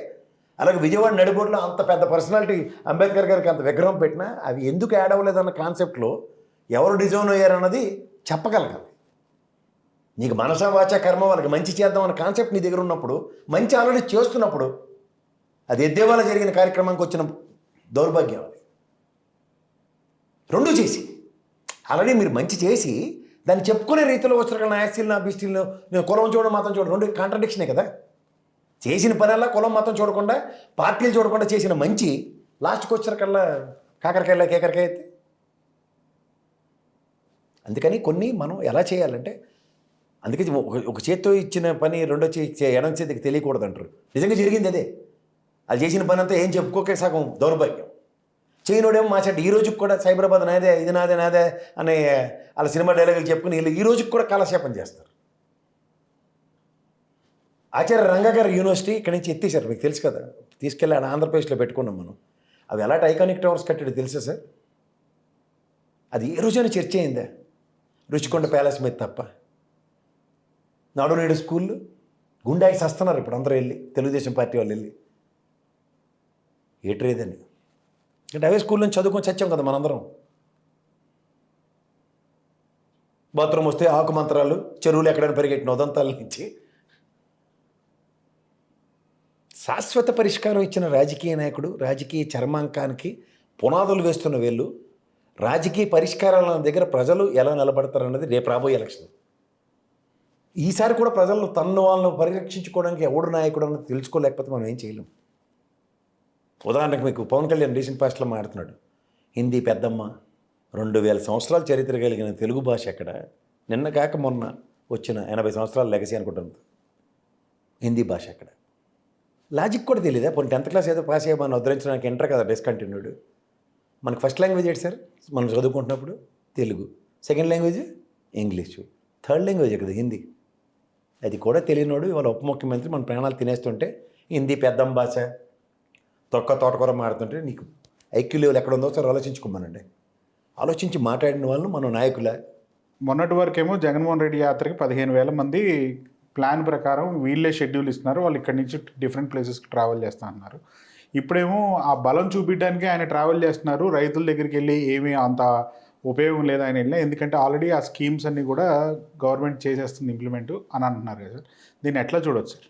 అలాగే విజయవాడ నడిబొడ్లో అంత పెద్ద పర్సనాలిటీ అంబేద్కర్ గారికి అంత విగ్రహం పెట్టినా అవి ఎందుకు యాడ్ అవ్వలేదన్న కాన్సెప్ట్లో ఎవరు డిజైన్ అయ్యారన్నది చెప్పగలగాలి. నీకు మనసా వాచా కర్మ వాళ్ళకి మంచి చేద్దాం అన్న కాన్సెప్ట్ నీ దగ్గర ఉన్నప్పుడు, మంచి ఆల్రెడీ చేస్తున్నప్పుడు, అది ఎద్దేవాళ్ళ జరిగిన కార్యక్రమానికి వచ్చిన దౌర్భాగ్యం అది. రెండూ చేసి ఆల్రెడీ మీరు మంచి చేసి దాన్ని చెప్పుకునే రీతిలో వచ్చారు నా ఎస్సీలు నా బీసీలు నేను కులం చూడడం మతం చూడడం రెండు కాంట్రడిక్షనే కదా. చేసిన పనల్లా కులం మతం చూడకుండా పార్టీలు చూడకుండా చేసిన మంచి లాస్ట్కి వచ్చారకల్లా కాకరకాయలా కేకరకాయ అయితే. అందుకని కొన్ని మనం ఎలా చేయాలంటే, అందుకే ఒక చేత్తో ఇచ్చిన పని రెండో ఎడం చేతికి తెలియకూడదు అంటారు. నిజంగా జరిగింది అదే. అది చేసిన పని అంతా ఏం చెప్పుకోకే సగం దౌర్భాగ్యం. చేయనోడేమో మా చెట్టు ఈ రోజుకి కూడా సైబరాబాద్ నాదే, ఇది నాదే నాదే అనే వాళ్ళ సినిమా డైలాగులు చెప్పుకుని వీళ్ళు ఈ రోజుకి కూడా కాలక్షేపం చేస్తారు. ఆచార్య రంగాగారి యూనివర్సిటీ ఇక్కడి నుంచి ఎత్తేసారు, మీకు తెలుసు కదా. తీసుకెళ్ళి ఆడ ఆంధ్రప్రదేశ్లో పెట్టుకున్నాం మనం. అవి ఎలాంటి ఐకానిక్ టవర్స్ కట్టాడు తెలుసా సార్? అది ఏ రోజైనా చర్చ అయిందా? రుచికొండ ప్యాలెస్ మీద తప్ప. నాడు నేడు స్కూళ్ళు గుండాకి సస్తున్నారు ఇప్పుడు అందరూ వెళ్ళి, తెలుగుదేశం పార్టీ వాళ్ళు వెళ్ళి ఏట్రేదని. అంటే అవే స్కూల్ నుంచి చదువుకొని చచ్చాం కదా మనందరం. బాత్రూమ్ వస్తే ఆకు మంత్రాలు, చెరువులు ఎక్కడైనా పరిగెట్టిన ఉదంతాల నుంచి శాశ్వత పరిష్కారం ఇచ్చిన రాజకీయ నాయకుడు, రాజకీయ చర్మాంకానికి పునాదులు వేస్తున్న వీళ్ళు రాజకీయ పరిష్కారాల దగ్గర ప్రజలు ఎలా నిలబడతారన్నది రేపు రాబోయే ఎలక్షన్. ఈసారి కూడా ప్రజలను తన్ను వాళ్ళను పరిరక్షించుకోవడానికి ఎవడు నాయకుడు అన్నది తెలుసుకోలేకపోతే మనం ఏం చేయలేం. ఉదాహరణకు మీకు పవన్ కళ్యాణ్ రీసెంట్ పాస్ట్లో మాట్లాడుతున్నాడు, హిందీ పెద్దమ్మ, 2000 సంవత్సరాల చరిత్ర కలిగిన తెలుగు భాష ఎక్కడ, నిన్న కాక మొన్న వచ్చిన 80 సంవత్సరాల లెగసీ అనుకుంటుంది హిందీ భాష ఎక్కడ. లాజిక్ కూడా తెలియదా? పోనీ 10th క్లాస్ ఏదో పాస్ అయ్యమని ఉద్ధరించడానికి ఎంటర్ కదా డిస్కంటిన్యూడ్. మనకు ఫస్ట్ లాంగ్వేజ్ ఏంటి సార్? మనం చదువుకుంటున్నప్పుడు Telugu, second language English, third language కదా హిందీ. అది కూడా తెలియనోడు ఇవాళ ఉప ముఖ్యమంత్రి మన ప్రాణాలు తినేస్తుంటే హిందీ పెద్దమ్మ భాష తోటకూర మాడుతుంటే నీకు ఐక్యూ లెవెల్ ఎక్కడ ఉందో సార్ ఆలోచించుకోమనండి. ఆలోచించి మాట్లాడిన వాళ్ళు మనం నాయకులే. మొన్నటి వరకేమో జగన్మోహన్ రెడ్డి యాత్రకి 15,000 మంది ప్లాన్ ప్రకారం వీళ్ళే షెడ్యూల్ ఇస్తున్నారు, వాళ్ళు ఇక్కడి నుంచి డిఫరెంట్ ప్లేసెస్కి ట్రావెల్ చేస్తా అన్నారు. ఇప్పుడేమో ఆ బలం చూపించడానికి ఆయన ట్రావెల్ చేస్తున్నారు, రైతుల దగ్గరికి వెళ్ళి ఏమీ అంత ఉపయోగం లేదు ఆయన వెళ్ళినా, ఎందుకంటే ఆల్రెడీ ఆ స్కీమ్స్ అన్నీ కూడా గవర్నమెంట్ చేసేస్తుంది ఇంప్లిమెంట్ అని అంటున్నారు కదా సార్. దీన్ని ఎట్లా చూడవచ్చు సార్?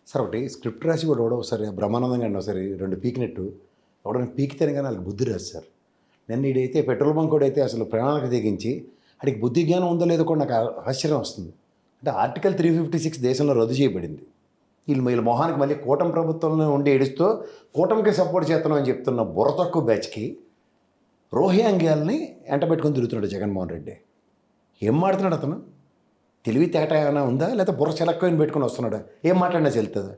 సార్ ఒకటి స్క్రిప్ట్ రాసి కూడా ఒకసారి బ్రహ్మానందంగా అండి ఒకసారి 2 పీకినట్టు ఎవడని పీకితేనే కానీ వాళ్ళకి బుద్ధి రాదు సార్. నేను ఈడైతే పెట్రోల్ బంక్ కూడా అయితే అసలు ప్రణాళిక తెగించి వాడికి బుద్ధి జ్ఞానం ఉందో లేదో కూడా నాకు ఆశ్చర్యం వస్తుంది. అంటే ఆర్టికల్ 356 దేశంలో రద్దు చేయబడింది. వీళ్ళ మొహానికి మళ్ళీ కూటమి ప్రభుత్వంలో ఉండి ఏడుస్తూ కూటమికి సపోర్ట్ చేస్తున్నాం అని చెప్తున్న బుర్ర తక్కువ బ్యాచ్కి రోహింగ్యాల్ని ఎంటబెట్టుకొని తిరుగుతున్నాడు జగన్మోహన్ రెడ్డి. ఏం మాడుతున్నాడు అతను? తెలివి తేట ఏమైనా ఉందా, లేకపోతే బుర్ర చెలక్కుని పెట్టుకొని వస్తున్నాడా? ఏం మాట్లాడినా చెల్తుందా?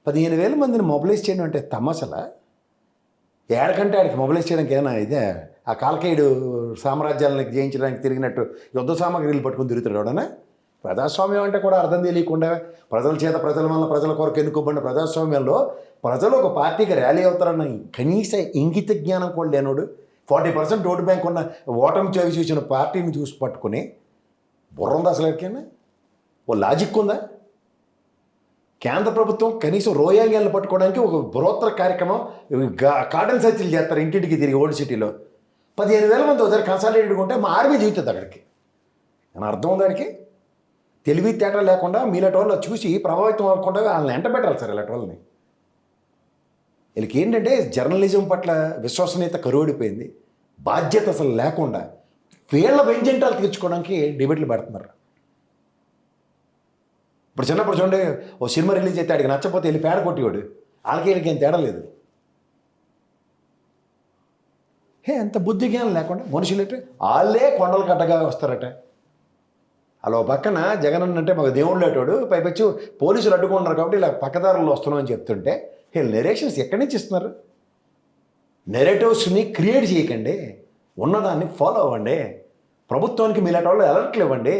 15,000 మందిని మొబిలైజ్ చేయడం అంటే తమాసలా? ఏడకంటే ఆడికి మొబిలైజ్ చేయడానికి ఏమైనా ఇదే ఆ కాలకేయుడు సామ్రాజ్యాలను జయించడానికి తిరిగినట్టు యుద్ధ సామాగ్రిలు పట్టుకొని తిరుగుతాడు ఎవడనా? ప్రజాస్వామ్యం అంటే కూడా అర్థం తెలియకుండా ప్రజల చేత ప్రజల వల్ల ప్రజల కొరకు ఎన్నుకోబడిన ప్రజాస్వామ్యంలో ప్రజలు ఒక పార్టీకి ర్యాలీ అవుతారన్న కనీస ఇంగిత జ్ఞానం కూడా లేనోడు 40% ఓటు బ్యాంక్ ఉన్న ఓటమి చవి చూసిన పార్టీని చూసి పట్టుకుని బుర్ర ఉందా అసలు ఎక్కడైనా? ఓ లాజిక్ ఉందా? కేంద్ర ప్రభుత్వం కనీసం రోహింగ్యాలను పట్టుకోవడానికి ఒక బృహత్తర కార్యక్రమం కార్డన్ సర్చిలు చేస్తారు ఇంటింటికి తిరిగి ఓల్డ్ సిటీలో. 15,000 మంది ఒకసారి కన్సాలిడేట్గా ఉంటే మా ఆర్మీ జీవితుంది అక్కడికి. అని అర్థం ఉంది దానికి. తెలివి తేట లేకుండా మీలాంటి వాళ్ళు చూసి ప్రభావితం అవ్వకుండా వాళ్ళని ఎంటబెట్టాలి సార్ ఇలాంటి వాళ్ళని. వీళ్ళకి ఏంటంటే జర్నలిజం పట్ల విశ్వసనీయత కరువడిపోయింది, బాధ్యత అసలు లేకుండా వీళ్ళ వెంజెంటాలు తీర్చుకోవడానికి డిబేట్లు పెడుతున్నారు. ఇప్పుడు చిన్నప్పుడు చూడండి, ఓ సినిమా రిలీజ్ అయితే ఆడికి నచ్చపోతే వెళ్ళి పేడ కొట్టేవాడు. వాళ్ళకి వీళ్ళకి ఏం తేడా లేదు. ఎంత బుద్ధి జ్ఞానం లేకుండా మనుషులంటే వాళ్ళే కొండలు కట్టగా వస్తారట. అలా పక్కన జగన్ అంటే మాకు దేవుళ్ళు అటాడు, పైపచ్చి పోలీసులు అడ్డుకుంటున్నారు కాబట్టి ఇలా పక్కదారులు వస్తున్నాం అని చెప్తుంటే వీళ్ళు నెరేషన్స్ ఎక్కడి నుంచి ఇస్తున్నారు? నెరేటివ్స్ని క్రియేట్ చేయకండి, ఉన్నదాన్ని ఫాలో అవ్వండి. ప్రభుత్వానికి మీలాంటి వాళ్ళు అలర్ట్లు ఇవ్వండి.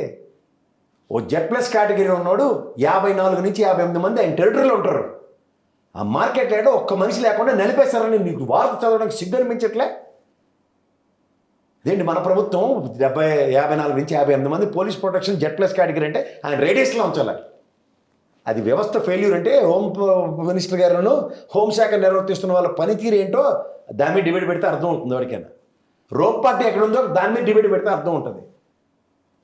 ఓ Z+ కేటగిరీ ఉన్నాడు 54 నుంచి 58 మంది ఆయన టెరిటరీలో ఉంటారు. ఆ మార్కెట్ లేడో ఒక్క మనిషి లేకుండా నలిపేస్తారని నీకు వార్త చదవడానికి సిగ్గు అనిపించట్లే? ఇదేంటి మన ప్రభుత్వం 54 నుంచి 58 మంది పోలీస్ ప్రొటెక్షన్ Z+ కేటగిరీ అంటే ఆయన రేడియస్లో ఉంచాలి. అది వ్యవస్థ ఫెయిల్యూర్ అంటే హోమ్ మినిస్టర్ గారును హోంశాఖ నిర్వర్తిస్తున్న వాళ్ళ పనితీరు ఏంటో దాని మీద డిబేట్ పెడితే అర్థం అవుతుంది ఎవరికైనా. రోప్ పార్టీ ఎక్కడ ఉందో దాని మీద డిబేట్ పెడితే అర్థం ఉంటుంది.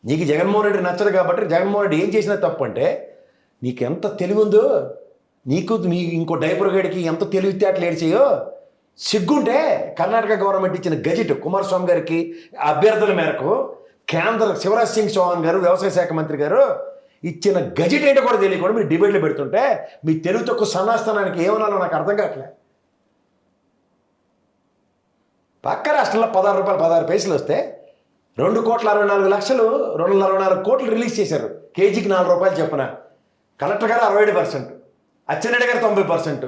నీకు జగన్మోహన్ రెడ్డి నచ్చదు కాబట్టి జగన్మోహన్ రెడ్డి ఏం చేసినా తప్పు అంటే నీకు ఎంత తెలివి ఉందో, నీ ఇంకో డైపర్ గడికి ఎంత తెలివితేటలు ఏడ్చేయో సిగ్గుంటే కర్ణాటక గవర్నమెంట్ ఇచ్చిన గజెట్ కుమారస్వామి గారికి అభ్యర్థుల మేరకు కేంద్ర శివరాజ్ సింగ్ చౌహాన్ గారు వ్యవసాయ శాఖ మంత్రి గారు ఇచ్చిన గజెట్ ఏంటో కూడా తెలియకుండా మీరు డిబేట్లు పెడుతుంటే మీ తెలుగు తక్కువ సన్నాస్థానానికి ఏమనాలో నాకు అర్థం కావట్లే. పక్క రాష్ట్రంలో 16 రూపాయలు 16 పైసలు వస్తే 2,64,00,000 264 కోట్లు రిలీజ్ చేశారు. కేజీకి 4 రూపాయలు చెప్పిన కలెక్టర్ గారు 67%, అచ్చెన్నాయుడు గారు 90%,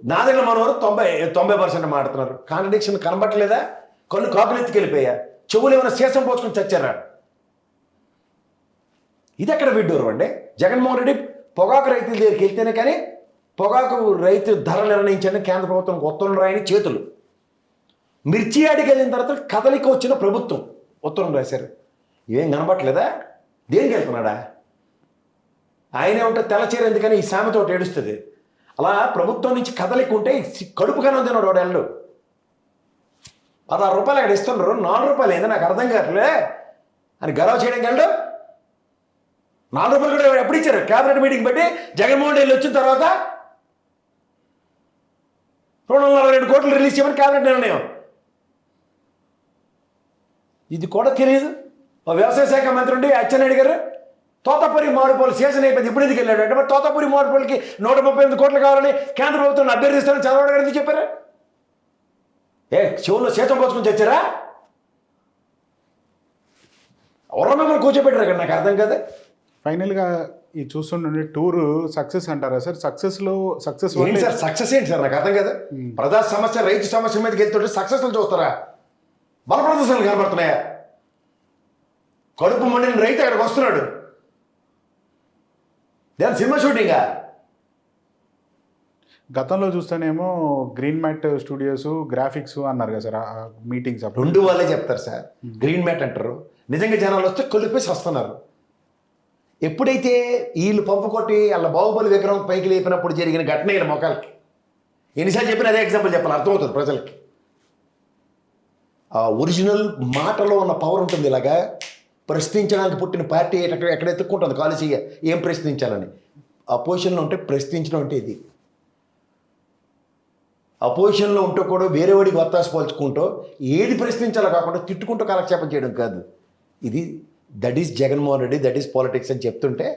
నాదెండ్ల మనోహర్ 90% మాడుతున్నారు. కాంట్రడిక్షన్ కనబట్టలేదా? కళ్ళు కాకులు ఎత్తుకెళ్ళిపోయా, చెవులు ఏమైనా శేషం పోసుకొని చచ్చారా? ఇది ఎక్కడ విడ్డూరం అండి? జగన్మోహన్ రెడ్డి పొగాకు రైతుల దగ్గరికి వెళ్తేనే కానీ పొగాకు రైతు ధర నిర్ణయించండి కేంద్ర ప్రభుత్వం ఉత్తరం రాయని చేతులు. మిర్చి ఆడికి వెళ్ళిన తర్వాత కదలిక వచ్చిన ప్రభుత్వం ఉత్తరం రాశారు. ఇవేం కనబట్టలేదా? దేనికి వెళ్తున్నాడా? ఆయనే ఉంటే తెల్లచీర ఎందుకని ఈ సామెతో ఏడుస్తుంది. అలా ప్రభుత్వం నుంచి కదలిక ఉంటే కడుపుగానే తిన్నాడు వాడు ఎల్లు. 16 రూపాయలు అక్కడ ఇస్తున్నారు, 4 రూపాయలు ఏంది నాకు అర్థం కావట్లే అని గర్వ చేయడం వెళ్ళడు. 4 రూపాయలు కూడా ఎప్పుడు ఇచ్చారు? క్యాబినెట్ మీటింగ్ పెట్టి జగన్మోహన్ రెడ్డి వచ్చిన తర్వాత 242 కోట్లు రిలీజ్ చేయమని క్యాబినెట్ నిర్ణయం. ఇది కూడా తెలియదు. వ్యవసాయ శాఖ మంత్రి ఉండి అచ్చెన్నాయుడు గారు తోతపూరి మామిడిపళ్ళు సీజన్ అయిపోయింది, ఇప్పుడు ఎందుకు వెళ్ళాడు అంటే మరి తోతపూరి మామిడిపళ్ళకి 138 కోట్లు కావాలని కేంద్ర ప్రభుత్వం అభ్యర్థిస్తారని చంద్రబాబు గారు ఎందుకు చెప్పారు? చెవుల్లో సీతం పోసుకొని చచ్చారా? ఎవరో మిమ్మల్ని కూర్చోబెట్టారు అక్కడ, నాకు అర్థం కదా. ఫైనల్గా ఈ చూస్తుండే టూర్ సక్సెస్ అంటారా సార్? సక్సెస్ ఏంటి సార్ సక్సెస్ ఏంటి సార్? నాకు అర్థం కదా. ప్రజా సమస్య రైతు సమస్య మీదకి వెళ్తుంటే సక్సెస్లు చూస్తారా? బల ప్రదర్శనలు కనబడుతున్నాయా? కడుపు మండిన రైతు అక్కడికి వస్తున్నాడు. దాని సినిమా షూటింగా? గతంలో చూస్తేనేమో గ్రీన్ మ్యాట్ స్టూడియోస్ గ్రాఫిక్స్ అన్నారు కదా సార్ మీటింగ్స్. 2 వాళ్ళే చెప్తారు సార్, గ్రీన్ మ్యాట్ అంటారు. నిజంగా జనాలు వస్తే కొలిపేసి వస్తున్నారు. ఎప్పుడైతే వీళ్ళు పంపు కొట్టి వాళ్ళ బాహుబలి విగ్రహం పైకి లేపినప్పుడు జరిగిన ఘటన వీళ్ళ మొక్కలకి ఎన్నిసార్లు చెప్పిన అదే ఎగ్జాంపుల్ చెప్పాలి, అర్థమవుతుంది ప్రజలకి. ఆ ఒరిజినల్ మాటలో ఉన్న పవర్ ఉంటుంది. ఇలాగా ప్రశ్నించడానికి పుట్టిన పార్టీ ఎక్కడ ఎత్తుక్కుంటుంది కాలేజీ ఏం ప్రశ్నించాలని. అపోజిషన్లో ఉంటే ప్రశ్నించడం అంటే ఇది. అపోజిషన్లో ఉంటూ కూడా వేరే వాడికి వత్తాసు పోల్చుకుంటూ ఏది ప్రశ్నించాలో కాకుండా తిట్టుకుంటూ కాలక్షేపం చేయడం కాదు. ఇది that is Jaganmohan Reddy, that is politics అని చెప్తుంటే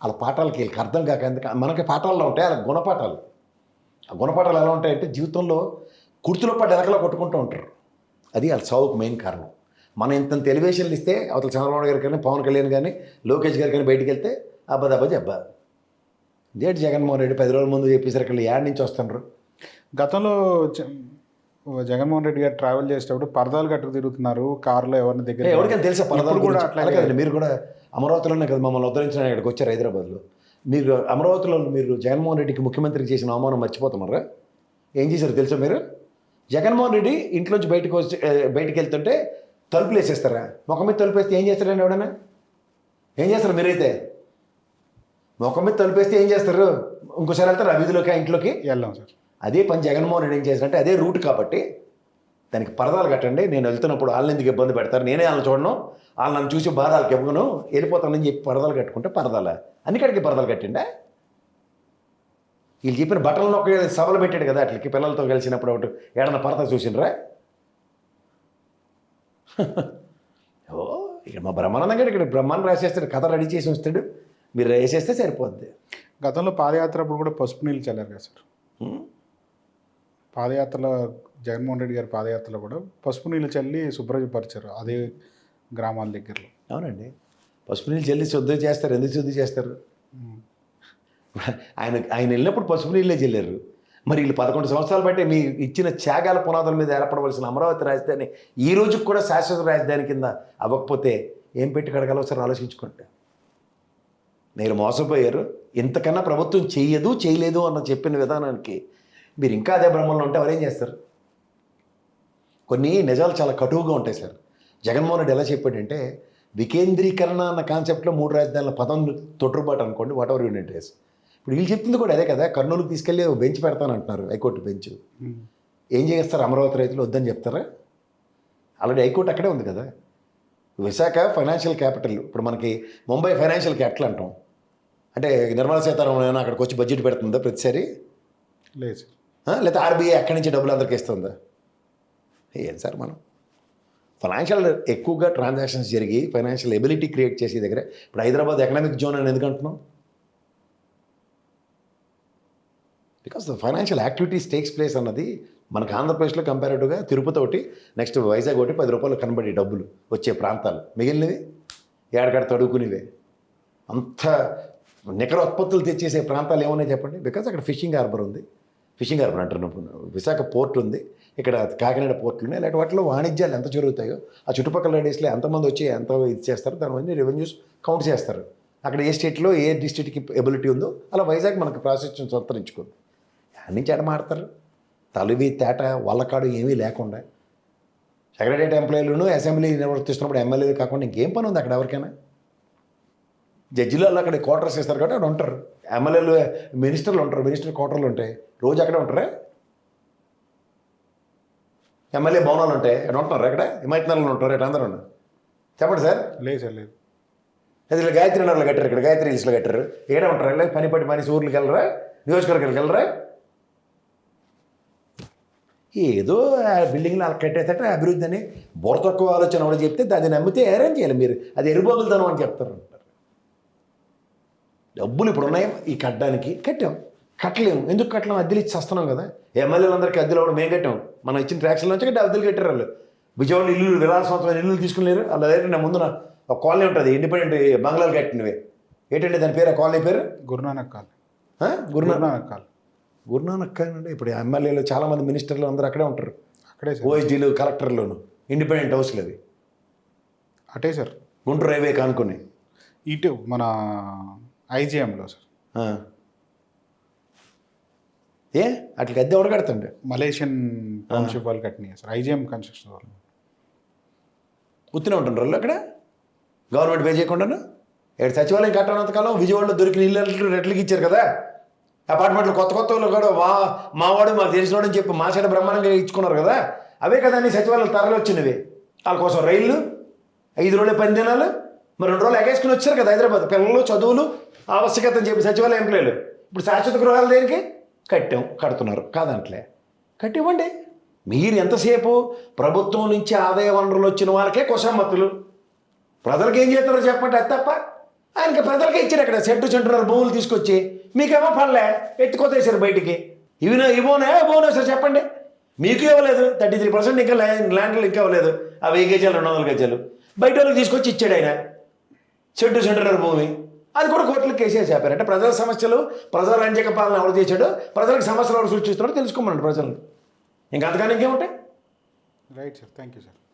వాళ్ళ పాఠాలకి వీళ్ళకి అర్థం కాక మనకి పాఠాల్లో ఉంటాయి వాళ్ళ గుణపాఠాలు. ఆ గుణపాఠాలు ఎలా ఉంటాయంటే జీవితంలో కుర్తులో పడ్డ ఎలకలో కొట్టుకుంటూ ఉంటారు. అది వాళ్ళ సావుకు మెయిన్ కారణం. మనం ఇంత ఎలివేషన్లు ఇస్తే అవతల చంద్రబాబు గారు కానీ, పవన్ కళ్యాణ్ కానీ, లోకేష్ గారు కానీ బయటికి వెళ్తే అబ్బాది అబ్బా ఇదేంటి జగన్మోహన్ రెడ్డి 10 రోజుల ముందు చెప్పేసరికి వాళ్ళు ఏడు నుంచి వస్తున్నారు. గతంలో జగన్మోహన్ రెడ్డి గారు ట్రావెల్ చేసేటప్పుడు పరదాలు కట్టుకు తిరుగుతున్నారు కారులో ఎవరిని దగ్గర ఎవరికైనా తెలుసా పరదాలు కూడా కూడా అట్లా అట్లా కదండి. మీరు కూడా అమరావతిలోనే కదా మమ్మల్ని ఉద్ధరించిన ఇక్కడికి వచ్చారు హైదరాబాద్లో. మీరు అమరావతిలో మీరు జగన్మోహన్ రెడ్డికి ముఖ్యమంత్రికి చేసిన అవమానం మర్చిపోతున్నారా? ఏం చేశారు తెలుసా మీరు? జగన్మోహన్ రెడ్డి ఇంట్లోంచి బయటికి వెళ్తుంటే తలుపులు వేసేస్తారా? ముఖం మీద తలుపు వేస్తే ఏం చేస్తారండి ఎవడన్నా? ఏం చేస్తారు మీరైతే? ముఖం మీద తలుపు వేస్తే ఏం చేస్తారు? ఇంకోసారి వెళ్తారు ఆ వీధిలోకి, ఆ ఇంట్లోకి వెళ్ళాం సార్. అదే పని జగన్మోహన్ రెడ్డి ఏం చేశారంటే అదే రూట్ కాబట్టి దానికి పరదాలు కట్టండి. నేను వెళ్తున్నప్పుడు వాళ్ళని ఎందుకు ఇబ్బంది పెడతారు, నేనే వాళ్ళని చూడను, వాళ్ళు నన్ను చూసి బాధ వాళ్ళకి ఇవ్వను, వెళ్ళిపోతానని చెప్పి పరదాలు కట్టుకుంటే పరదాలా అన్నికాడికి పరదాలు కట్టిండా? వీళ్ళు చెప్పిన బట్టలను ఒక సభలు పెట్టాడు కదా అట్లకి పిల్లలతో కలిసినప్పుడు ఒకటి ఏడన్నా పరద చూసిండ్రా? ఓ ఇక మా బ్రహ్మానందం గారు ఇక్కడ బ్రహ్మాండం రాసేస్తాడు, కథ రెడీ చేసి ఉంచుతాడు, మీరు వేసేస్తే సరిపోద్ది. గతంలో పాదయాత్ర అప్పుడు కూడా పసుపు నీళ్ళు చల్లారు కదా సార్. పాదయాత్రలో జగన్మోహన్ రెడ్డి గారి పాదయాత్రలో కూడా పసుపు నీళ్ళు చల్లి శుభ్రపరిచారు అదే గ్రామాల దగ్గరలో. అవునండి, పసుపు నీళ్ళు చల్లి శుద్ధి చేస్తారు. ఎందుకు శుద్ధి చేస్తారు? ఆయన వెళ్ళినప్పుడు పసుపు నీళ్ళే చల్లారు. మరి వీళ్ళు 11 సంవత్సరాలు బట్టి మీ ఇచ్చిన త్యాగాల పునాదుల మీద ఏర్పడవలసిన అమరావతి రాజధాని ఈ రోజుకి కూడా శాశ్వత రాజధాని కింద అవ్వకపోతే ఏం పెట్టి కడగలో సార్ ఆలోచించుకోండి. మీరు మోసపోయారు. ఇంతకన్నా ప్రభుత్వం చేయలేదు అన్న చెప్పిన విధానానికి మీరు ఇంకా అదే భ్రమంలో ఉంటే ఎవరేం చేస్తారు? కొన్ని నిజాలు చాలా కటువుగా ఉంటాయి సార్. జగన్మోహన్ రెడ్డి ఎలా చెప్పాడంటే వికేంద్రీకరణ అన్న కాన్సెప్ట్లో 3 రాజధానుల పదం తొట్టుబాటు అనుకోండి, వాట్ ఎవర్ యూనిట్ ఇస్. ఇప్పుడు వీళ్ళు చెప్తుంది కూడా అదే కదా. కర్నూలుకి తీసుకెళ్ళి బెంచ్ పెడతానంటున్నారు, హైకోర్టు బెంచ్. ఏం చేస్తారు? అమరావతి రైతులు వద్దని చెప్తారా? ఆల్రెడీ హైకోర్టు అక్కడే ఉంది కదా. విశాఖ ఫైనాన్షియల్ క్యాపిటల్, ఇప్పుడు మనకి ముంబై ఫైనాన్షియల్ క్యాపిటల్ అంటాం. అంటే నిర్మలా సీతారామన్ అక్కడికి వచ్చి బడ్జెట్ పెడుతుందా ప్రతిసారి? లేదు. లేకపోతే ఆర్బీఐ అక్కడి నుంచి డబ్బులు అందరికీ ఇస్తుందా? ఏం సార్ మనం ఫైనాన్షియల్ ఎక్కువగా ట్రాన్సాక్షన్స్ జరిగి ఫైనాన్షియల్ ఎబిలిటీ క్రియేట్ చేసే దగ్గర ఇప్పుడు హైదరాబాద్ ఎకనామిక్ జోన్ అని ఎందుకు అంటున్నాం? Because the financial activities takes place అన్నది మనకు ఆంధ్రప్రదేశ్లో కంపారిటివ్గా తిరుపతి ఒకటి, నెక్స్ట్ వైజాగ్ ఒకటి 10 రూపాయలు కనబడి డబ్బులు వచ్చే ప్రాంతాలు, మిగిలినవి ఏడకాడ తడుకునేవే. అంత నికర ఉత్పత్తులు తెచ్చేసే ప్రాంతాలు ఏమన్నాయి చెప్పండి? బికాజ్ అక్కడ ఫిషింగ్ హార్బర్ ఉంది, ఫిషింగ్ హార్బర్ అంటున్నప్పుడు విశాఖ పోర్ట్ ఉంది, ఇక్కడ కాకినాడ పోర్ట్లు ఉన్నాయి. ఇలాంటి వాటిలో వాణిజ్యాలు ఎంత జరుగుతాయో ఆ చుట్టుపక్కల రేడియస్లో ఎంతమంది వచ్చి ఎంత ఇది చేస్తారు, దానివల్ల రెవెన్యూస్ కౌంట్ చేస్తారు. అక్కడ ఏ స్టేట్లో ఏ డిస్ట్రిక్ట్కి ఎబిలిటీ ఉందో అలా వైజాగ్ మనకు ప్రాసెస్ సంతరించుకుంది. అక్కడి నుంచి ఎడమాడతారు, తలువి తేట వల్లకాడు ఏమీ లేకుండా. సెక్రటరియట్ ఎంప్లాయీలను అసెంబ్లీ నిర్వర్తిస్తున్నప్పుడు ఎమ్మెల్యేలు కాకుండా ఇంకేం పని ఉంది అక్కడ ఎవరికైనా? జడ్జిలు అక్కడ క్వార్టర్స్ ఇస్తారు కాబట్టి అక్కడ ఉంటారు. ఎమ్మెల్యేలు మినిస్టర్లు ఉంటారు, మినిస్టర్ క్వార్టర్లు ఉంటాయి, రోజు అక్కడే ఉంటారా? ఎమ్మెల్యే భవనాలు ఉంటాయి, అక్కడ ఉంటున్నారు. అక్కడ హిమాయత్నగర్లో ఉంటారు, ఎక్కడ అందరూ ఉన్నారు. చెప్పండి సార్. లేదు సార్, లేదు. అది ఇలా గాయత్రి నగర్లో కట్టారు, ఇక్కడ గాయత్రి హిల్స్లో కట్టారు, ఏడే ఉంటారు. ఇలా పని ఊర్లకు వెళ్ళరా, నియోజకవర్గాలకు వెళ్ళరా? ఏదో ఆ బిల్డింగ్లో అలా కట్టేసట అభివృద్ధి అని బుర్ర తక్కువ ఆలోచన కూడా చెప్తే దాన్ని నమ్మితే అరేంజ్ చేయాలి. మీరు అది ఎరుబోగులుతనం అని చెప్తారు అంటారు. డబ్బులు ఇప్పుడు ఉన్నాయి ఈ కట్టడానికి, కట్టలేము. ఎందుకు కట్టలేము? అద్దెలు ఇచ్చి వస్తున్నాం కదా. ఎమ్మెల్యేలందరికీ అద్దెలు అవ్వడం మేము కట్టాం. మనం ఇచ్చిన ట్యాక్స్ల నుంచి కట్టి అద్దెలు కట్టారు వాళ్ళు. విజయవాడలో ఇల్లు విలాసవంతమైన ఇల్లు తీసుకునేరు. అలా దగ్గర నా ముందు ఒక కాలనీ ఉంటుంది, ఇండిపెండెంట్ బంగ్లాలు కట్టినవే. ఏంటంటే దాని పేరు, ఆ కాలనీ పేరు Guru Nanak colony. Guru Nanak colony. Guru Nanak colony అంటే ఇప్పుడు ఎమ్మెల్యేలు చాలామంది మినిస్టర్లు అందరూ అక్కడే ఉంటారు. అక్కడే ఓఎస్డీలు, కలెక్టర్లోను, ఇండిపెండెంట్ హౌస్లు అవి. అటే సార్. గుంటూరు రైల్వే కానుకొని ఇటు మన ఐజీఎంలో సార్. ఏ అట్లకి అద్దె ఎవరు కడతండి? మలేషియన్ టౌన్షిప్ వాళ్ళు కట్టినాయి సార్, ఐజీఎం కన్స్ట్రక్షన్ వాళ్ళు. గుర్తునే ఉంటుండ్రు వాళ్ళు అక్కడ గవర్నమెంట్ పే చేయకుండాను. ఇక్కడ సచివాలయం కట్టనంతకాలం విజయవాడలో దొరికిన ఇల్లు రెట్లకి ఇచ్చారు కదా. అపార్ట్మెంట్లు కొత్త వాళ్ళు కూడా మావాడు మాకు తెలిసినోడని చెప్పి మా సైడ్ బ్రహ్మాండంగా ఇచ్చుకున్నారు కదా. అవే కదా అన్ని సచివాలయాలు తరలి వచ్చినవి. వాళ్ళ కోసం రైళ్ళు 5 రోజులు 10 దినాలు, మరి 2 రోజులు ఎగేసుకుని వచ్చారు కదా హైదరాబాద్. పిల్లలు చదువులు ఆవశ్యకత అని చెప్పి సచివాలయ ఎంప్లాయీలు ఇప్పుడు శాశ్వత గృహాలు దేనికి కడుతున్నారు కాదంటలే కట్టివ్వండి. మీరు ఎంతసేపు ప్రభుత్వం నుంచి ఆదాయ వనరులు వచ్చిన వాళ్ళకే కుసమ్మతులు, ప్రజలకు ఏం చేస్తారో చెప్పండి. అది తప్ప ఆయనకి ప్రజలకే ఇచ్చారు అక్కడ సెంటున్నర భూములు తీసుకొచ్చి, మీకేమో పడలే ఎత్తుకొతేసారు బయటికి. ఇవ్వనే సార్ చెప్పండి. మీకు ఇవ్వలేదు 33% ఇంకా ల్యాండ్లు ఇంకా ఇవ్వలేదు, ఆ 1000 గజాలు 200 గజాలు బయట వాళ్ళకి తీసుకొచ్చి ఇచ్చాడు ఆయన సెంటున్నర భూమి. అది కూడా కోర్టులకు కేసేసి ఆపారు. అంటే ప్రజల సమస్యలు, ప్రజల రంజక పాలన ఎవరు చేశాడో, ప్రజలకు సమస్యలు ఎవరు సృష్టిస్తున్నారో తెలుసుకోమన్నాడు ప్రజలు. ఇంకా అంతగానే ఇంకేముంటాయి. Right sir, thank you sir.